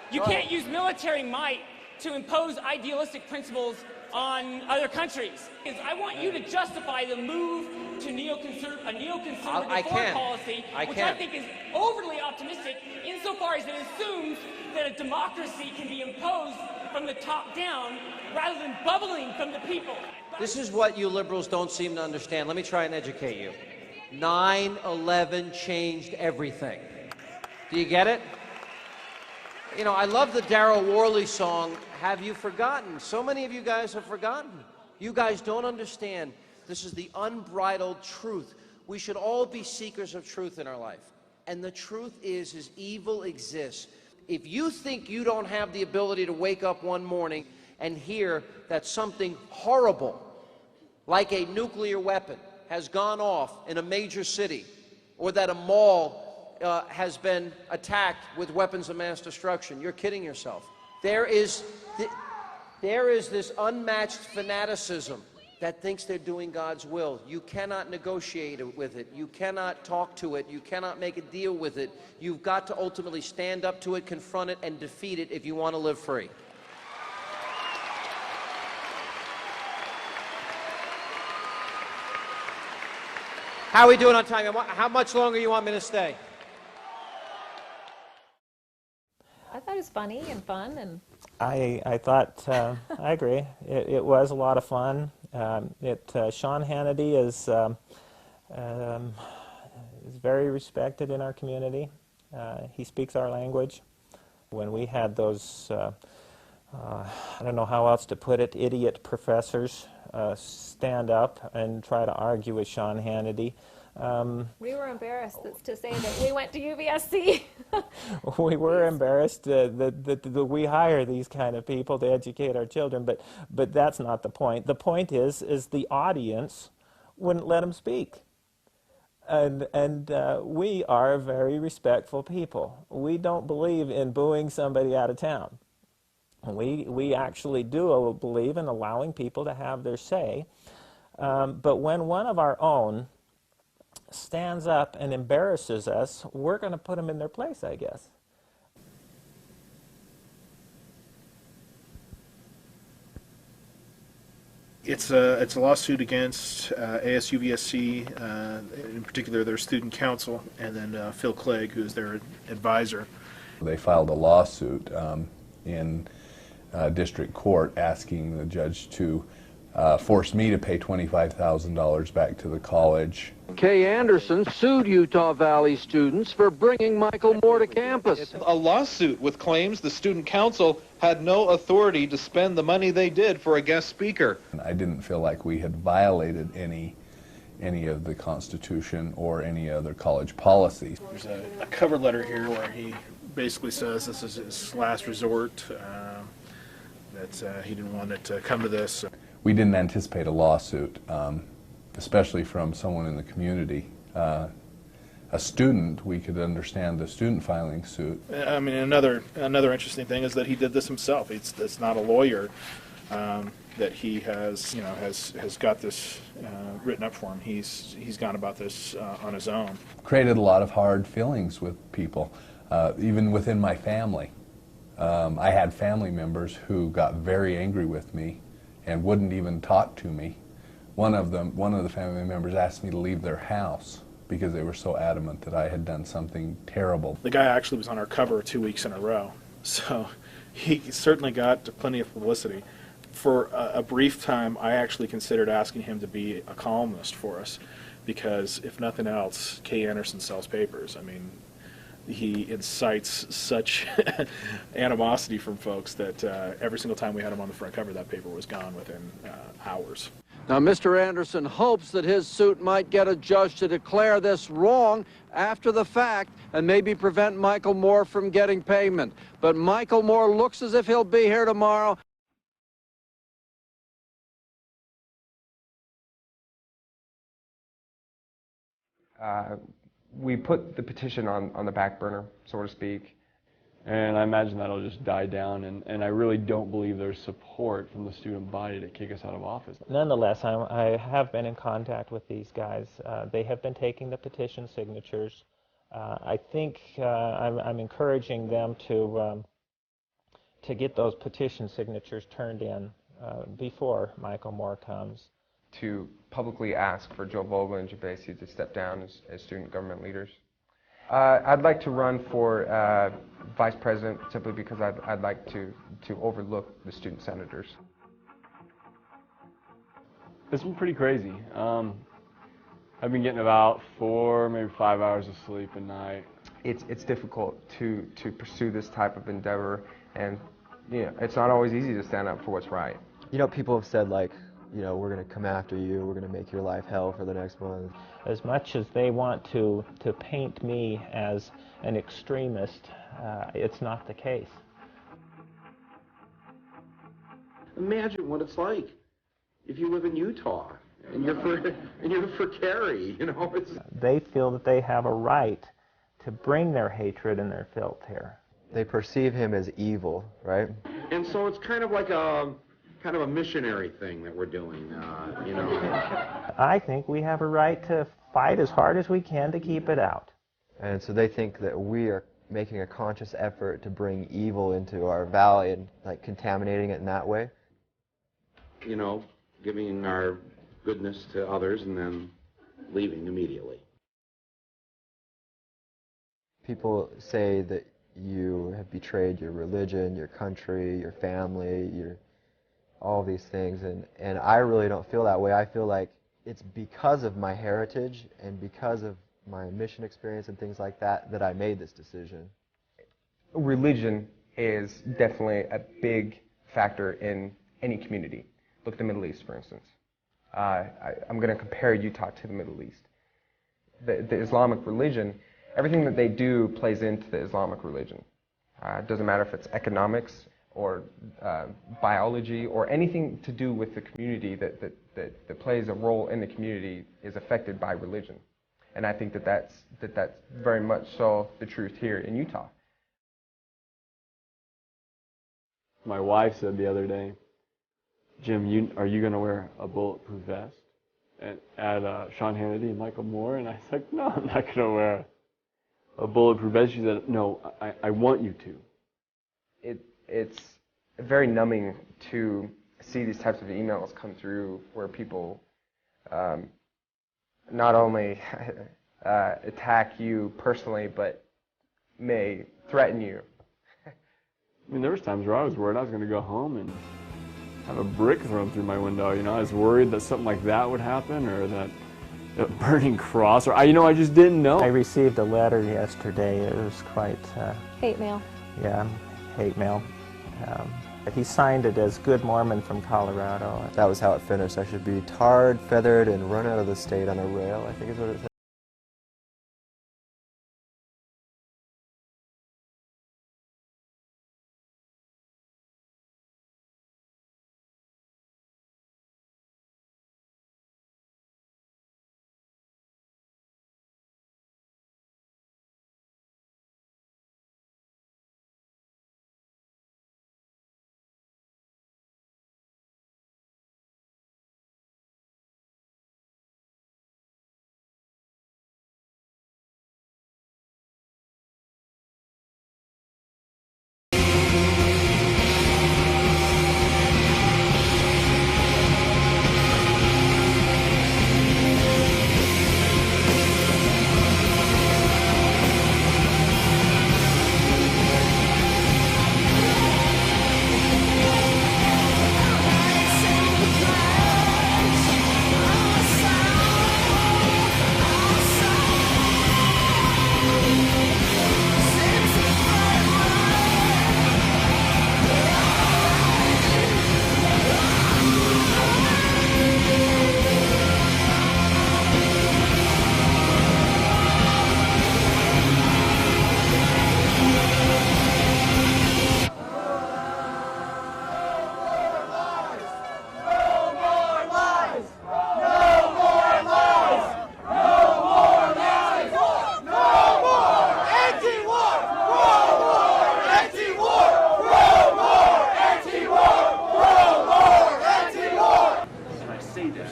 You can't use military might to impose idealistic principles on other countries. I want you to justify the move to a neoconservative foreign policy, which I think is overly optimistic insofar as it assumes that a democracy can be imposed from the top down rather than bubbling from the people. This is what you liberals don't seem to understand. Let me try and educate you. 9/11 changed everything. Do you get it? You know, I love the Darryl Worley song, Have You Forgotten? So many of you guys have forgotten. You guys don't understand. This is the unbridled truth. We should all be seekers of truth in our life. And the truth is evil exists. If you think you don't have the ability to wake up one morning and hear that something horrible, like a nuclear weapon, has gone off in a major city, or that a mall has been attacked with weapons of mass destruction, you're kidding yourself. There is this unmatched fanaticism that thinks they're doing God's will. You cannot negotiate with it. You cannot talk to it. You cannot make a deal with it. You've got to ultimately stand up to it, confront it, and defeat it if you want to live free. How are we doing on time? How much longer you want me to stay? I thought it was funny and fun, and I thought, I agree. It was a lot of fun. Sean Hannity is very respected in our community. He speaks our language. When we had those, I don't know how else to put it, idiot professors stand up and try to argue with Sean Hannity. we were embarrassed to say that we went to UVSC. We were embarrassed that we hire these kind of people to educate our children, but that's not the point. The point is the audience wouldn't let them speak. And we are very respectful people. We don't believe in booing somebody out of town. We actually do believe in allowing people to have their say. But when one of our own stands up and embarrasses us, we're going to put them in their place, I guess. It's a lawsuit against ASUVSC, in particular their student council, and then Phil Clegg, who's their advisor. They filed a lawsuit in district court asking the judge to force me to pay $25,000 back to the college. Kay Anderson sued Utah Valley students for bringing Michael Moore to campus. A lawsuit with claims the student council had no authority to spend the money they did for a guest speaker. I didn't feel like we had violated any of the Constitution or any other college policies. There's a cover letter here where he basically says this is his last resort, that he didn't want it to come to this. We didn't anticipate a lawsuit, especially from someone in the community. A student, we could understand the student filing suit. I mean, another interesting thing is that he did this himself. It's not a lawyer that he has got this written up for him. He's gone about this on his own. Created a lot of hard feelings with people, even within my family. I had family members who got very angry with me and wouldn't even talk to me. One of the family members asked me to leave their house because they were so adamant that I had done something terrible. The guy actually was on our cover 2 weeks in a row, so he certainly got plenty of publicity. For a brief time, I actually considered asking him to be a columnist for us, because if nothing else, Kay Anderson sells papers. I mean, he incites such animosity from folks that every single time we had him on the front cover, that paper was gone within hours. Now, Mr. Anderson hopes that his suit might get a judge to declare this wrong after the fact and maybe prevent Michael Moore from getting payment. But Michael Moore looks as if he'll be here tomorrow. We put the petition on the back burner, so to speak. And I imagine that'll just die down, and I really don't believe there's support from the student body to kick us out of office. Nonetheless, I have been in contact with these guys. They have been taking the petition signatures. I think I'm encouraging them to get those petition signatures turned in before Michael Moore comes. To publicly ask for Joe Vogel and Jabesi to step down as student government leaders. I'd like to run for vice president simply because I'd like to overlook the student senators. It's been pretty crazy. I've been getting about 4, maybe 5 hours of sleep a night. It's difficult to pursue this type of endeavor, and it's not always easy to stand up for what's right. People have said, like, we're going to come after you, we're going to make your life hell for the next month. As much as they want to paint me as an extremist, it's not the case. Imagine what it's like if you live in Utah and you're for Kerry, They feel that they have a right to bring their hatred and their filth here. They perceive him as evil, right? And so it's kind of like a missionary thing that we're doing, I think we have a right to fight as hard as we can to keep it out. And so they think that we are making a conscious effort to bring evil into our valley and contaminating it in that way. Giving our goodness to others and then leaving immediately. People say that you have betrayed your religion, your country, your family, all these things, and I really don't feel that way. I feel like it's because of my heritage and because of my mission experience and things like that that I made this decision. Religion is definitely a big factor in any community. Look at the Middle East, for instance. I'm going to compare Utah to the Middle East. The Islamic religion, everything that they do plays into the Islamic religion. It doesn't matter if it's economics or biology or anything to do with the community that plays a role in the community is affected by religion. And I think that's very much so the truth here in Utah. My wife said the other day, Jim, are you going to wear a bulletproof vest at Sean Hannity and Michael Moore? And I was like, no, I'm not going to wear a bulletproof vest. She said, no, I want you to. It's very numbing to see these types of emails come through where people not only attack you personally, but may threaten you. I mean, there was times where I was worried I was going to go home and have a brick thrown through my window. You know, I was worried that something like that would happen, or that a burning cross, or I just didn't know. I received a letter yesterday. It was quite hate mail. Yeah, hate mail. He signed it as Good Mormon from Colorado. That was how it finished. I should be tarred, feathered, and run out of the state on a rail, I think is what it said.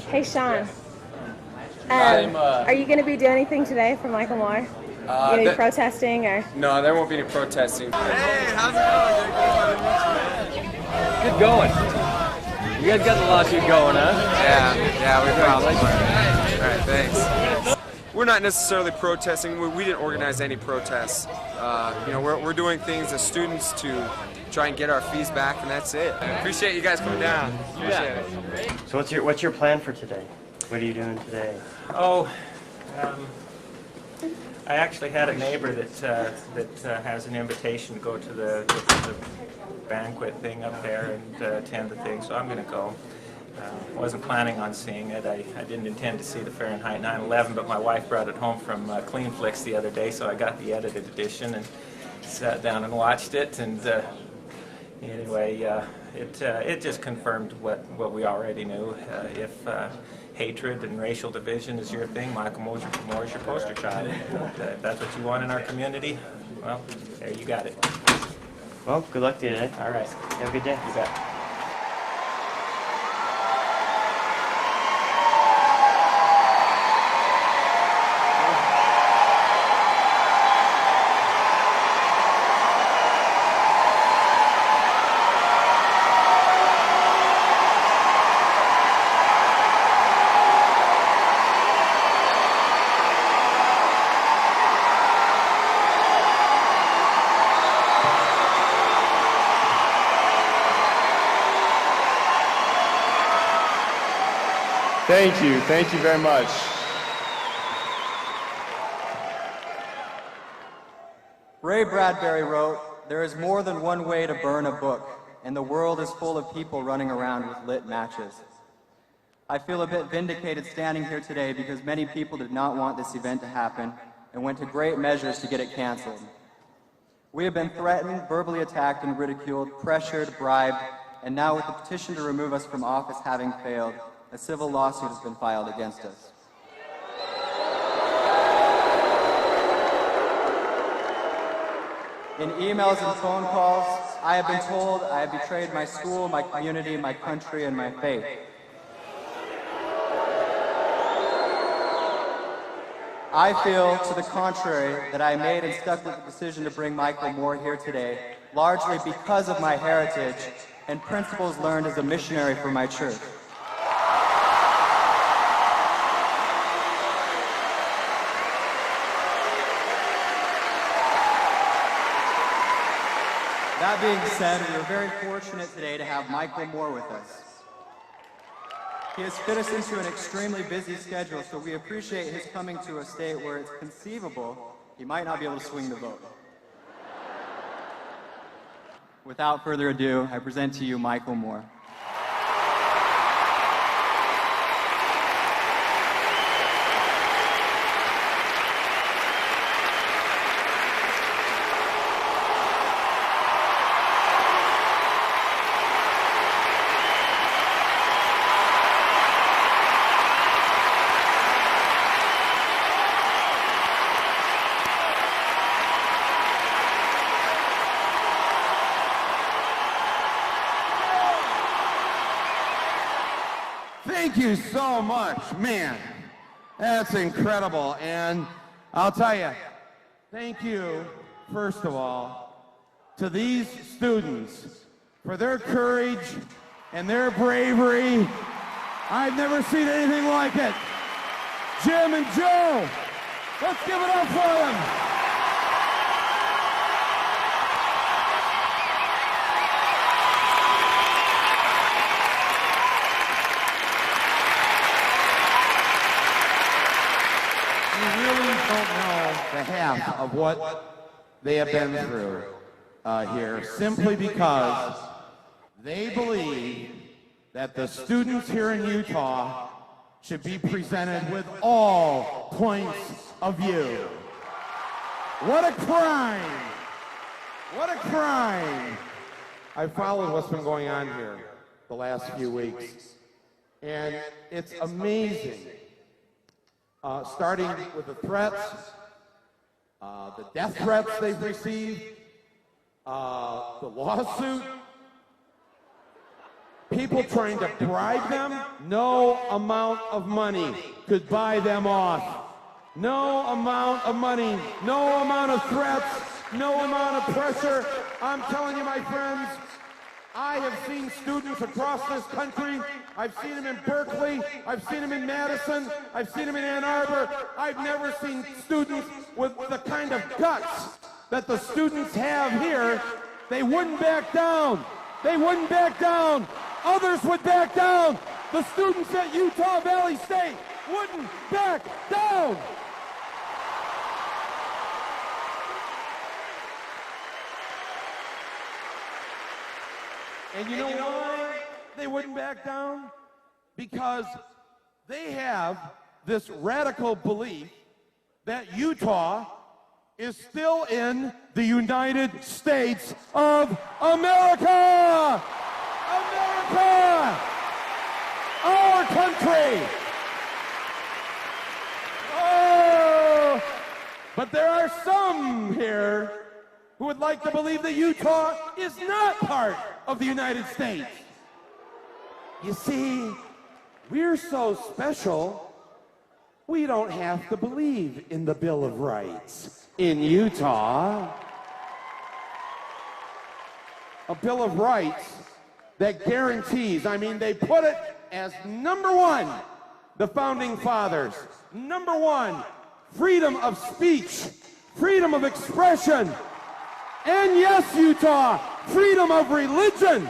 Hey, Sean. Are you going to be doing anything today for Michael Moore? You going to be protesting or? No, there won't be any protesting. Hey, how's it going? Good going. You guys got the lawsuit going, huh? Yeah, we probably. All right, thanks. We're not necessarily protesting. We didn't organize any protests. We're doing things as students to try and get our fees back, and that's it. Appreciate you guys coming down. Appreciate it. So what's your plan for today? What are you doing today? Oh, I actually had a neighbor that has an invitation to go to the banquet thing up there and attend the thing, so I'm going to go. Wasn't planning on seeing it. I didn't intend to see the Fahrenheit 9/11, but my wife brought it home from Cleanflix the other day, so I got the edited edition and sat down and watched it. And anyway, it just confirmed what we already knew. If hatred and racial division is your thing, Michael Moore is your poster child. If that's what you want in our community, well, there you got it. Well, good luck to you today. All right. Have a good day. You bet. Thank you. Thank you very much. Ray Bradbury wrote, "There is more than one way to burn a book, and the world is full of people running around with lit matches." I feel a bit vindicated standing here today because many people did not want this event to happen and went to great measures to get it canceled. We have been threatened, verbally attacked and ridiculed, pressured, bribed, and now with the petition to remove us from office having failed, a civil lawsuit has been filed against us. In emails and phone calls, I have been told I have betrayed my school, my community, my country, and my faith. I feel, to the contrary, that I made and stuck with the decision to bring Michael Moore here today, largely because of my heritage and principles learned as a missionary for my church. That being said, we are very fortunate today to have Michael Moore with us. He has fit us into an extremely busy schedule, so we appreciate his coming to a state where it's conceivable he might not be able to swing the vote. Without further ado, I present to you Michael Moore. Thank you so much, man. That's incredible. And I'll tell you, thank you, first of all, to these students for their courage and their bravery. I've never seen anything like it. Jim and Joe, let's give it up for them. The half of what they have been through here, simply because they believe that the students here in Utah should be presented with all points of view. What a crime! What a crime! I've followed what's been going on here the last few weeks, and it's amazing. Starting with the threats, the death threats they've received, the lawsuit, people trying to bribe them. No amount of money could buy them off. No amount of money, no amount of threats, no amount of pressure. I'm telling you, my friends, I have seen students across this country. I've seen them in Berkeley. I've seen them in Madison. I've seen them in Ann Arbor. I've never seen students with the kind of guts that the students have here. They wouldn't back down. They wouldn't back down. Others would back down. The students at Utah Valley State wouldn't back down. And you know why they wouldn't back down? Because they have this radical belief that Utah is still in the United States of America! America! Our country! Oh! But there are some here who would like to believe that Utah is not part of the United States. You see, we're so special, we don't have to believe in the Bill of Rights in Utah. A Bill of Rights that guarantees, I mean, they put it as number one, the Founding Fathers. Number one, freedom of speech, freedom of expression, and yes, Utah, freedom of religion.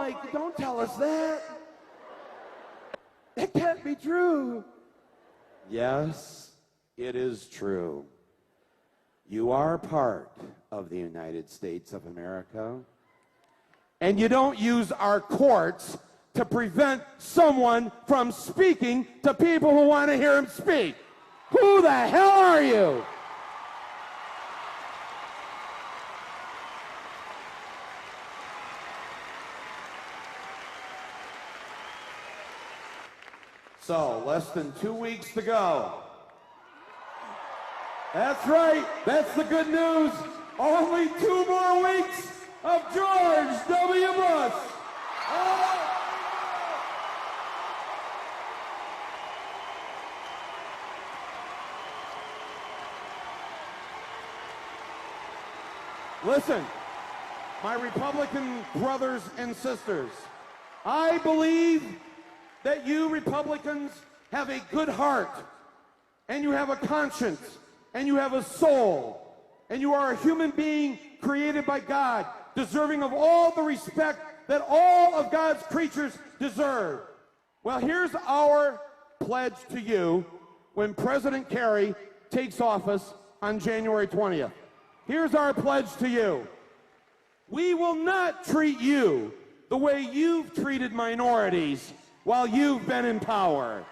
Mike, don't tell us that. That can't be true. Yes, it is true. You are part of the United States of America. And you don't use our courts to prevent someone from speaking to people who want to hear him speak. Who the hell are you? So, less than 2 weeks to go. That's right. That's the good news. Only 2 more weeks of George W. Bush. Listen, my Republican brothers and sisters, I believe that you Republicans have a good heart, and you have a conscience, and you have a soul, and you are a human being created by God, deserving of all the respect that all of God's creatures deserve. Well, here's our pledge to you when President Kerry takes office on January 20th. Here's our pledge to you. We will not treat you the way you've treated minorities while you've been in power.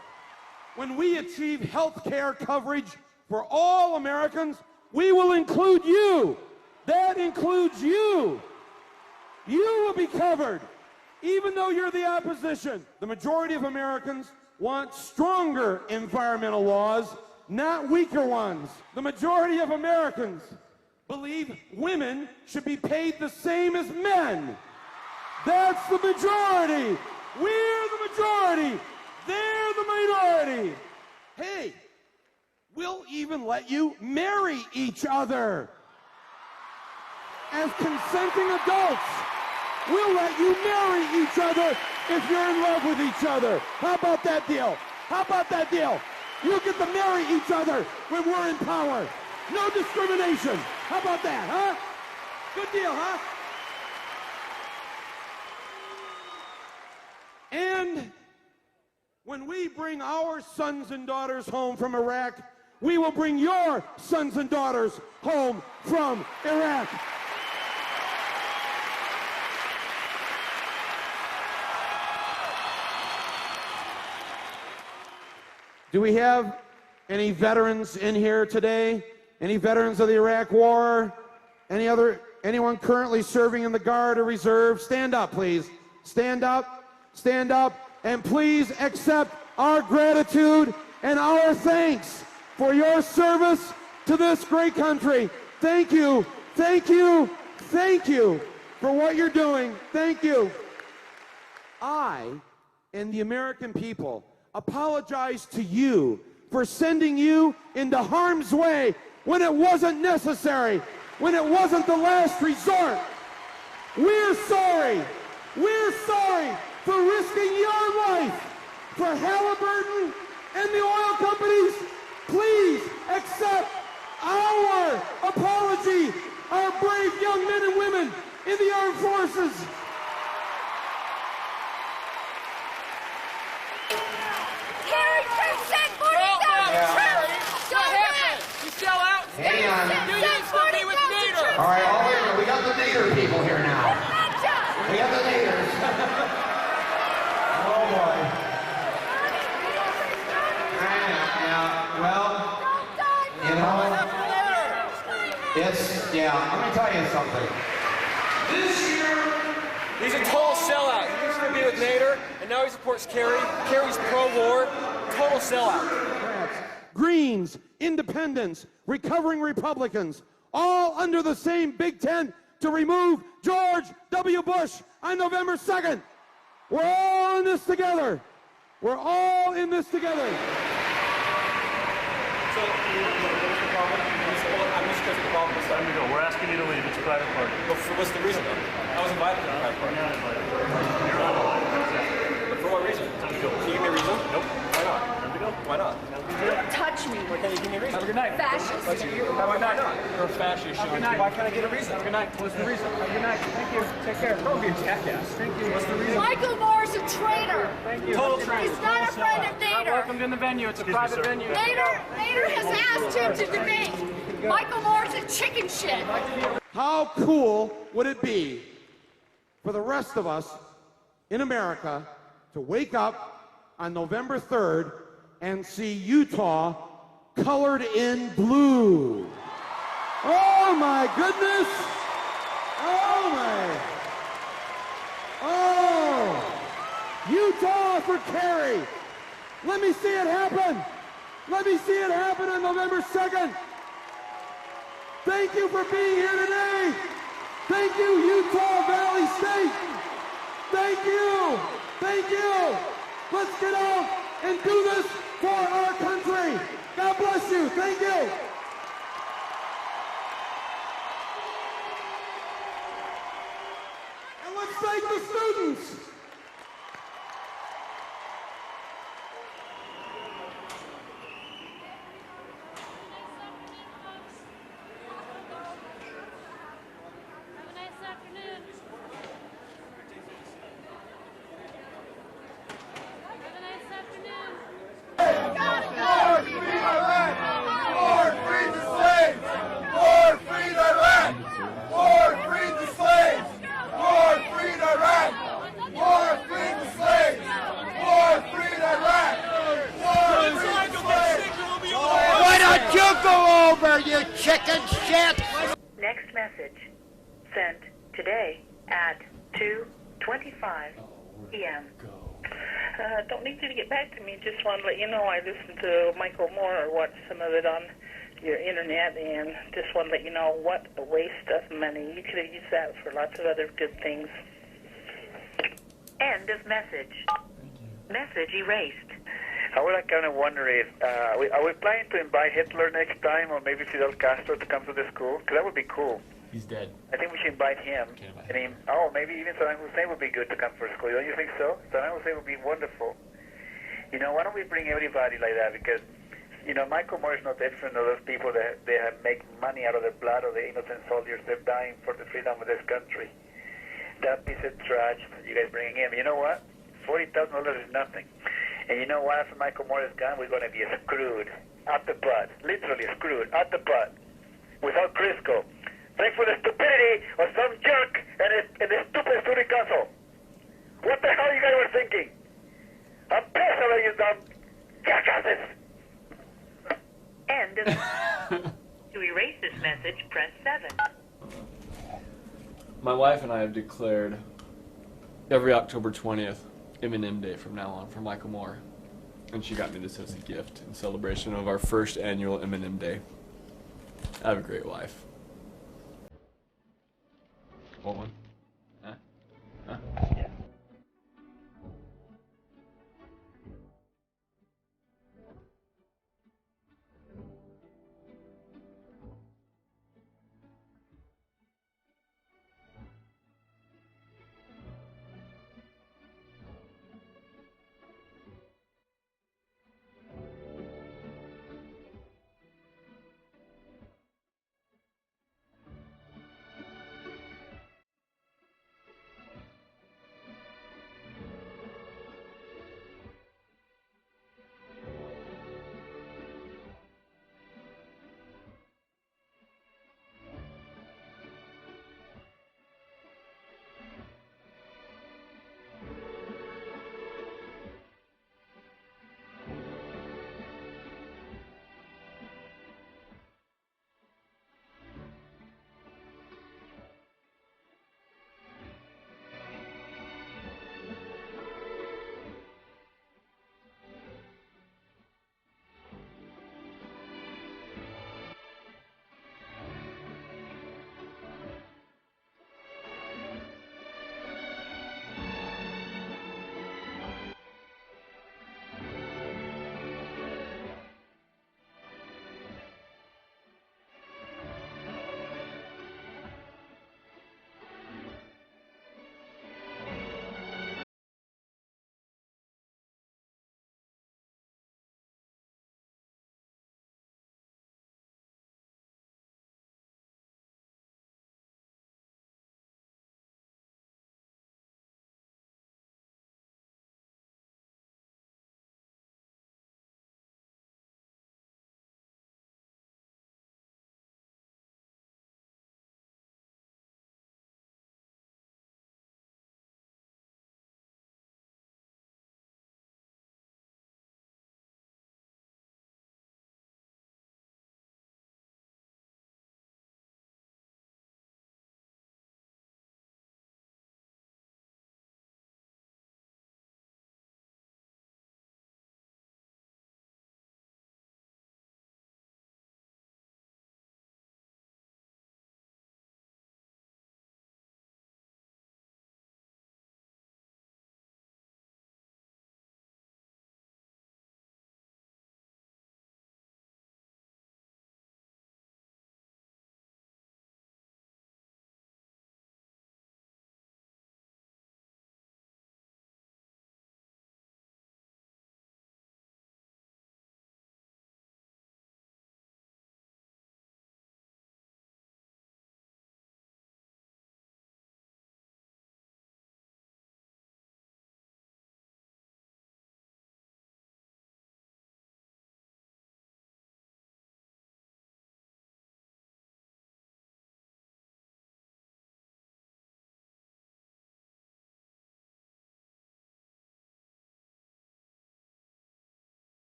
When we achieve health care coverage for all Americans, we will include you. That includes you. You will be covered, even though you're the opposition. The majority of Americans want stronger environmental laws, not weaker ones. The majority of Americans believe women should be paid the same as men. That's the majority. We're the majority. They're the minority. Hey, we'll even let you marry each other. As consenting adults, we'll let you marry each other if you're in love with each other. How about that deal? How about that deal? You get to marry each other when we're in power. No discrimination. How about that, huh? Good deal, huh? And when we bring our sons and daughters home from Iraq, we will bring your sons and daughters home from Iraq. Do we have any veterans in here today? Any veterans of the Iraq War? Anyone currently serving in the Guard or Reserve? Stand up, please. Stand up, and please accept our gratitude and our thanks for your service to this great country. Thank you, thank you, thank you for what you're doing. Thank you. I and the American people apologize to you for sending you into harm's way when it wasn't necessary, when it wasn't the last resort. We're sorry. We're sorry for risking your life for Halliburton and the oil companies. Please accept our apology, our brave young men and women in the armed forces. Kerry, send 40,000 troops! Go ahead! You sell out? Hang on. Do you something with Nader? All right, all in. We got the Nader people here now. We got the Naders. Oh boy. Well, you know, let me tell you something. This year, he's a total sellout. He used to be with Nader, and now he supports Kerry. Kerry's pro-war. Total sellout. Greens, independents, recovering Republicans, all under the same big tent to remove George W. Bush on November 2nd. We're all in this together. We're all in this together. So, what's the problem? I'm just because of the problem. It's time to go. We're asking you to leave. It's a private party. What's the reason, though? I was invited to the private party. You're not invited. You're not invited. But for what reason? Time to go. Can you give me a reason? Nope. Why not? Why not? Don't touch me. Why can't you give me a reason? Have a good night. Fascist. Why not? You're a fascist, Sean. Why can't I get a reason? Good night. What's the reason? Have a good night. Thank you. Take care. Don't be a jackass. Thank you. What's the reason? Michael Moore's a traitor. Thank you. Total traitor. He's not a friend of Nader. Welcome in the venue. It's a private venue. Nader has asked him to debate. Michael Moore's a chicken shit. How cool would it be for the rest of us in America to wake up on November 3rd and see Utah colored in blue? Oh my goodness! Oh my! Oh! Utah for Kerry! Let me see it happen! Let me see it happen on November 2nd! Thank you for being here today! Thank you, Utah Valley State! Thank you! Thank you! Let's get out and do this for our country! God bless you! Thank you! And let's thank the students! Next message sent today at 2:25 p.m. Don't need you to get back to me. Just want to let you know I listened to Michael Moore or watched some of it on your internet, and just want to let you know what a waste of money. You could have used that for lots of other good things. End of message. Message erased. I was kind of wondering if are we planning to invite Hitler next time, or maybe Fidel Castro to come to the school? Because that would be cool. He's dead. I think we should invite him. And maybe even Saddam Hussein would be good to come for school. Don't you think so? Saddam Hussein would be wonderful. You know, why don't we bring everybody like that? Because, you know, Michael Moore is no different than those people that they have make money out of the blood of the innocent soldiers. They're dying for the freedom of this country. That piece of trash that you guys bringing in. You know what? $40,000 is nothing. And you know what? After Michael Moore is gone, we're going to be screwed out the butt. Literally screwed out the butt. Without Crisco. Thanks for the stupidity of some jerk and the stupid student council. What the hell you guys were thinking? I'm pissed about you dumb jackasses. End of... To erase this message, press 7. My wife and I have declared every October 20th M&M Day from now on for Michael Moore. And she got me this as a gift in celebration of our first annual M&M Day. I have a great wife. What one? Huh? Huh? Yeah.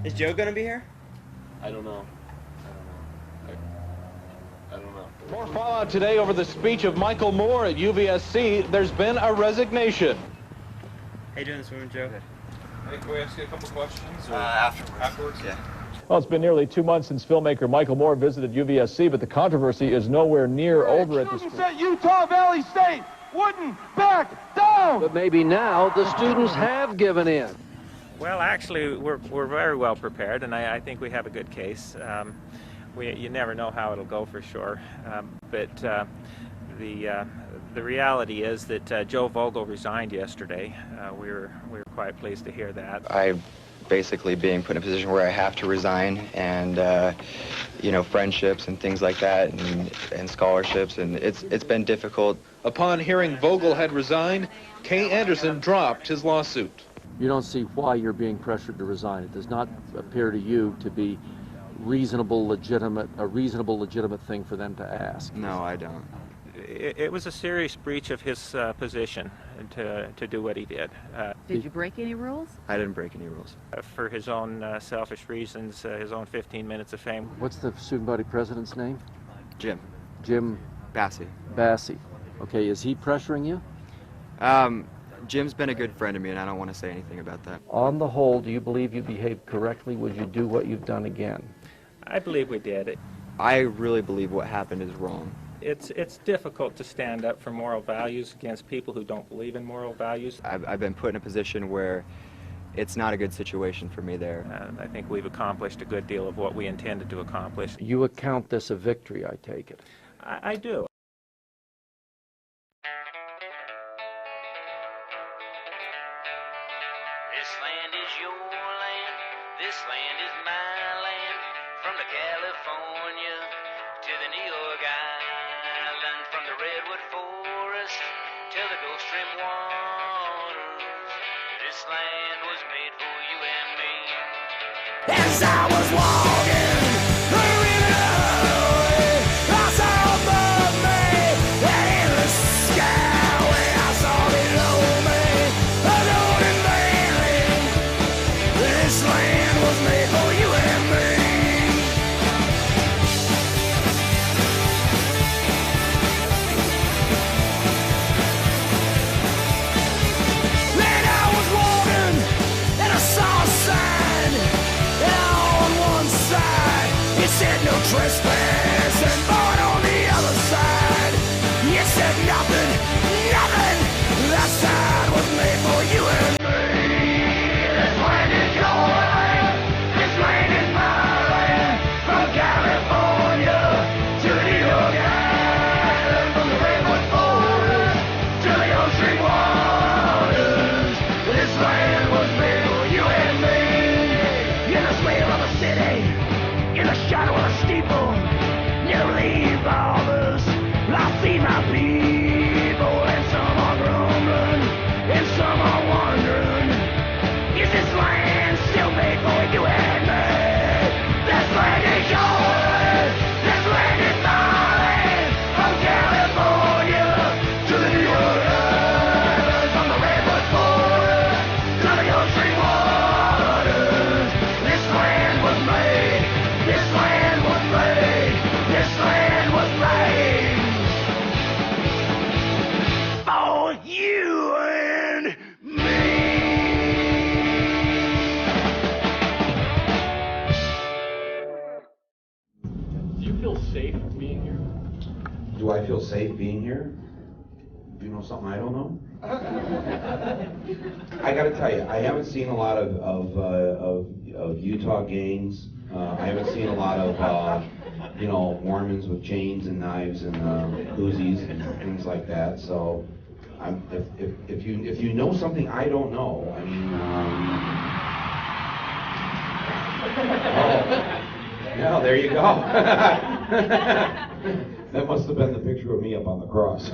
Is Joe going to be here? I don't know. I don't know. More fallout today over the speech of Michael Moore at UVSC. There's been a resignation. How you doing this morning, Joe? Hey, can we ask you a couple questions? Afterwards. Yeah. Well, it's been nearly 2 months since filmmaker Michael Moore visited UVSC, but the controversy is nowhere near over at the school. At Utah Valley State wouldn't back down. But maybe now the students have given in. Well, actually, we're very well prepared, and I think we have a good case. You never know how it'll go for sure, but the reality is that Joe Vogel resigned yesterday. We were quite pleased to hear that. I'm basically being put in a position where I have to resign, and you know, friendships and things like that, and scholarships, and it's been difficult. Upon hearing Vogel had resigned, Kay Anderson dropped his lawsuit. You don't see why you're being pressured to resign. It does not appear to you to be a reasonable, legitimate thing for them to ask. No, I don't. It was a serious breach of his position to do what he did. Did you break any rules? I didn't break any rules. For his own selfish reasons, his own 15 minutes of fame. What's the student body president's name? Jim. Jim Bassey. Bassey. Okay, is he pressuring you? Jim's been a good friend to me, and I don't want to say anything about that. On the whole, do you believe you behaved correctly? Would you do what you've done again? I believe we did. I really believe what happened is wrong. It's difficult to stand up for moral values against people who don't believe in moral values. I've been put in a position where it's not a good situation for me there. I think we've accomplished a good deal of what we intended to accomplish. You account this a victory, I take it. I do. This land is your land, this land is my land, from the California to the New York Island, from the redwood forest to the Gulf Stream waters. This land was made for you and me. As I was walking the river, I saw above me that endless skyway. I saw below me a golden valley. This land was made for you and me. Then I was walking and I saw a sign, and on one side it said no trespassing, but on the other side it said nothing, nothing. That sign was made for you and me. This land is your land, this land is my land, from California to New York Island, from the redwood forest to the ocean waters. This land was made for you and me. In the swale of a city, in the shadow of a steeple, near the leaf borders, I see my people, and some are grumbling, and some are wondering, is this land still made for you and me? This land is yours, this land is my land, from California to the New York Island, from the redwood forest to the ocean waters. This land was made, this land was made, this land was made for you and me. Do you feel safe being here? Do I feel safe being here? Do you know something I don't know? I got to tell you, I haven't seen a lot of Utah gangs. I haven't seen a lot of Mormons with chains and knives and Uzis and things like that. So, if you know something I don't know, I mean, yeah, there you go. That must have been the picture of me up on the cross.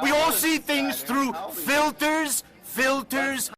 We all see things through filters, filters,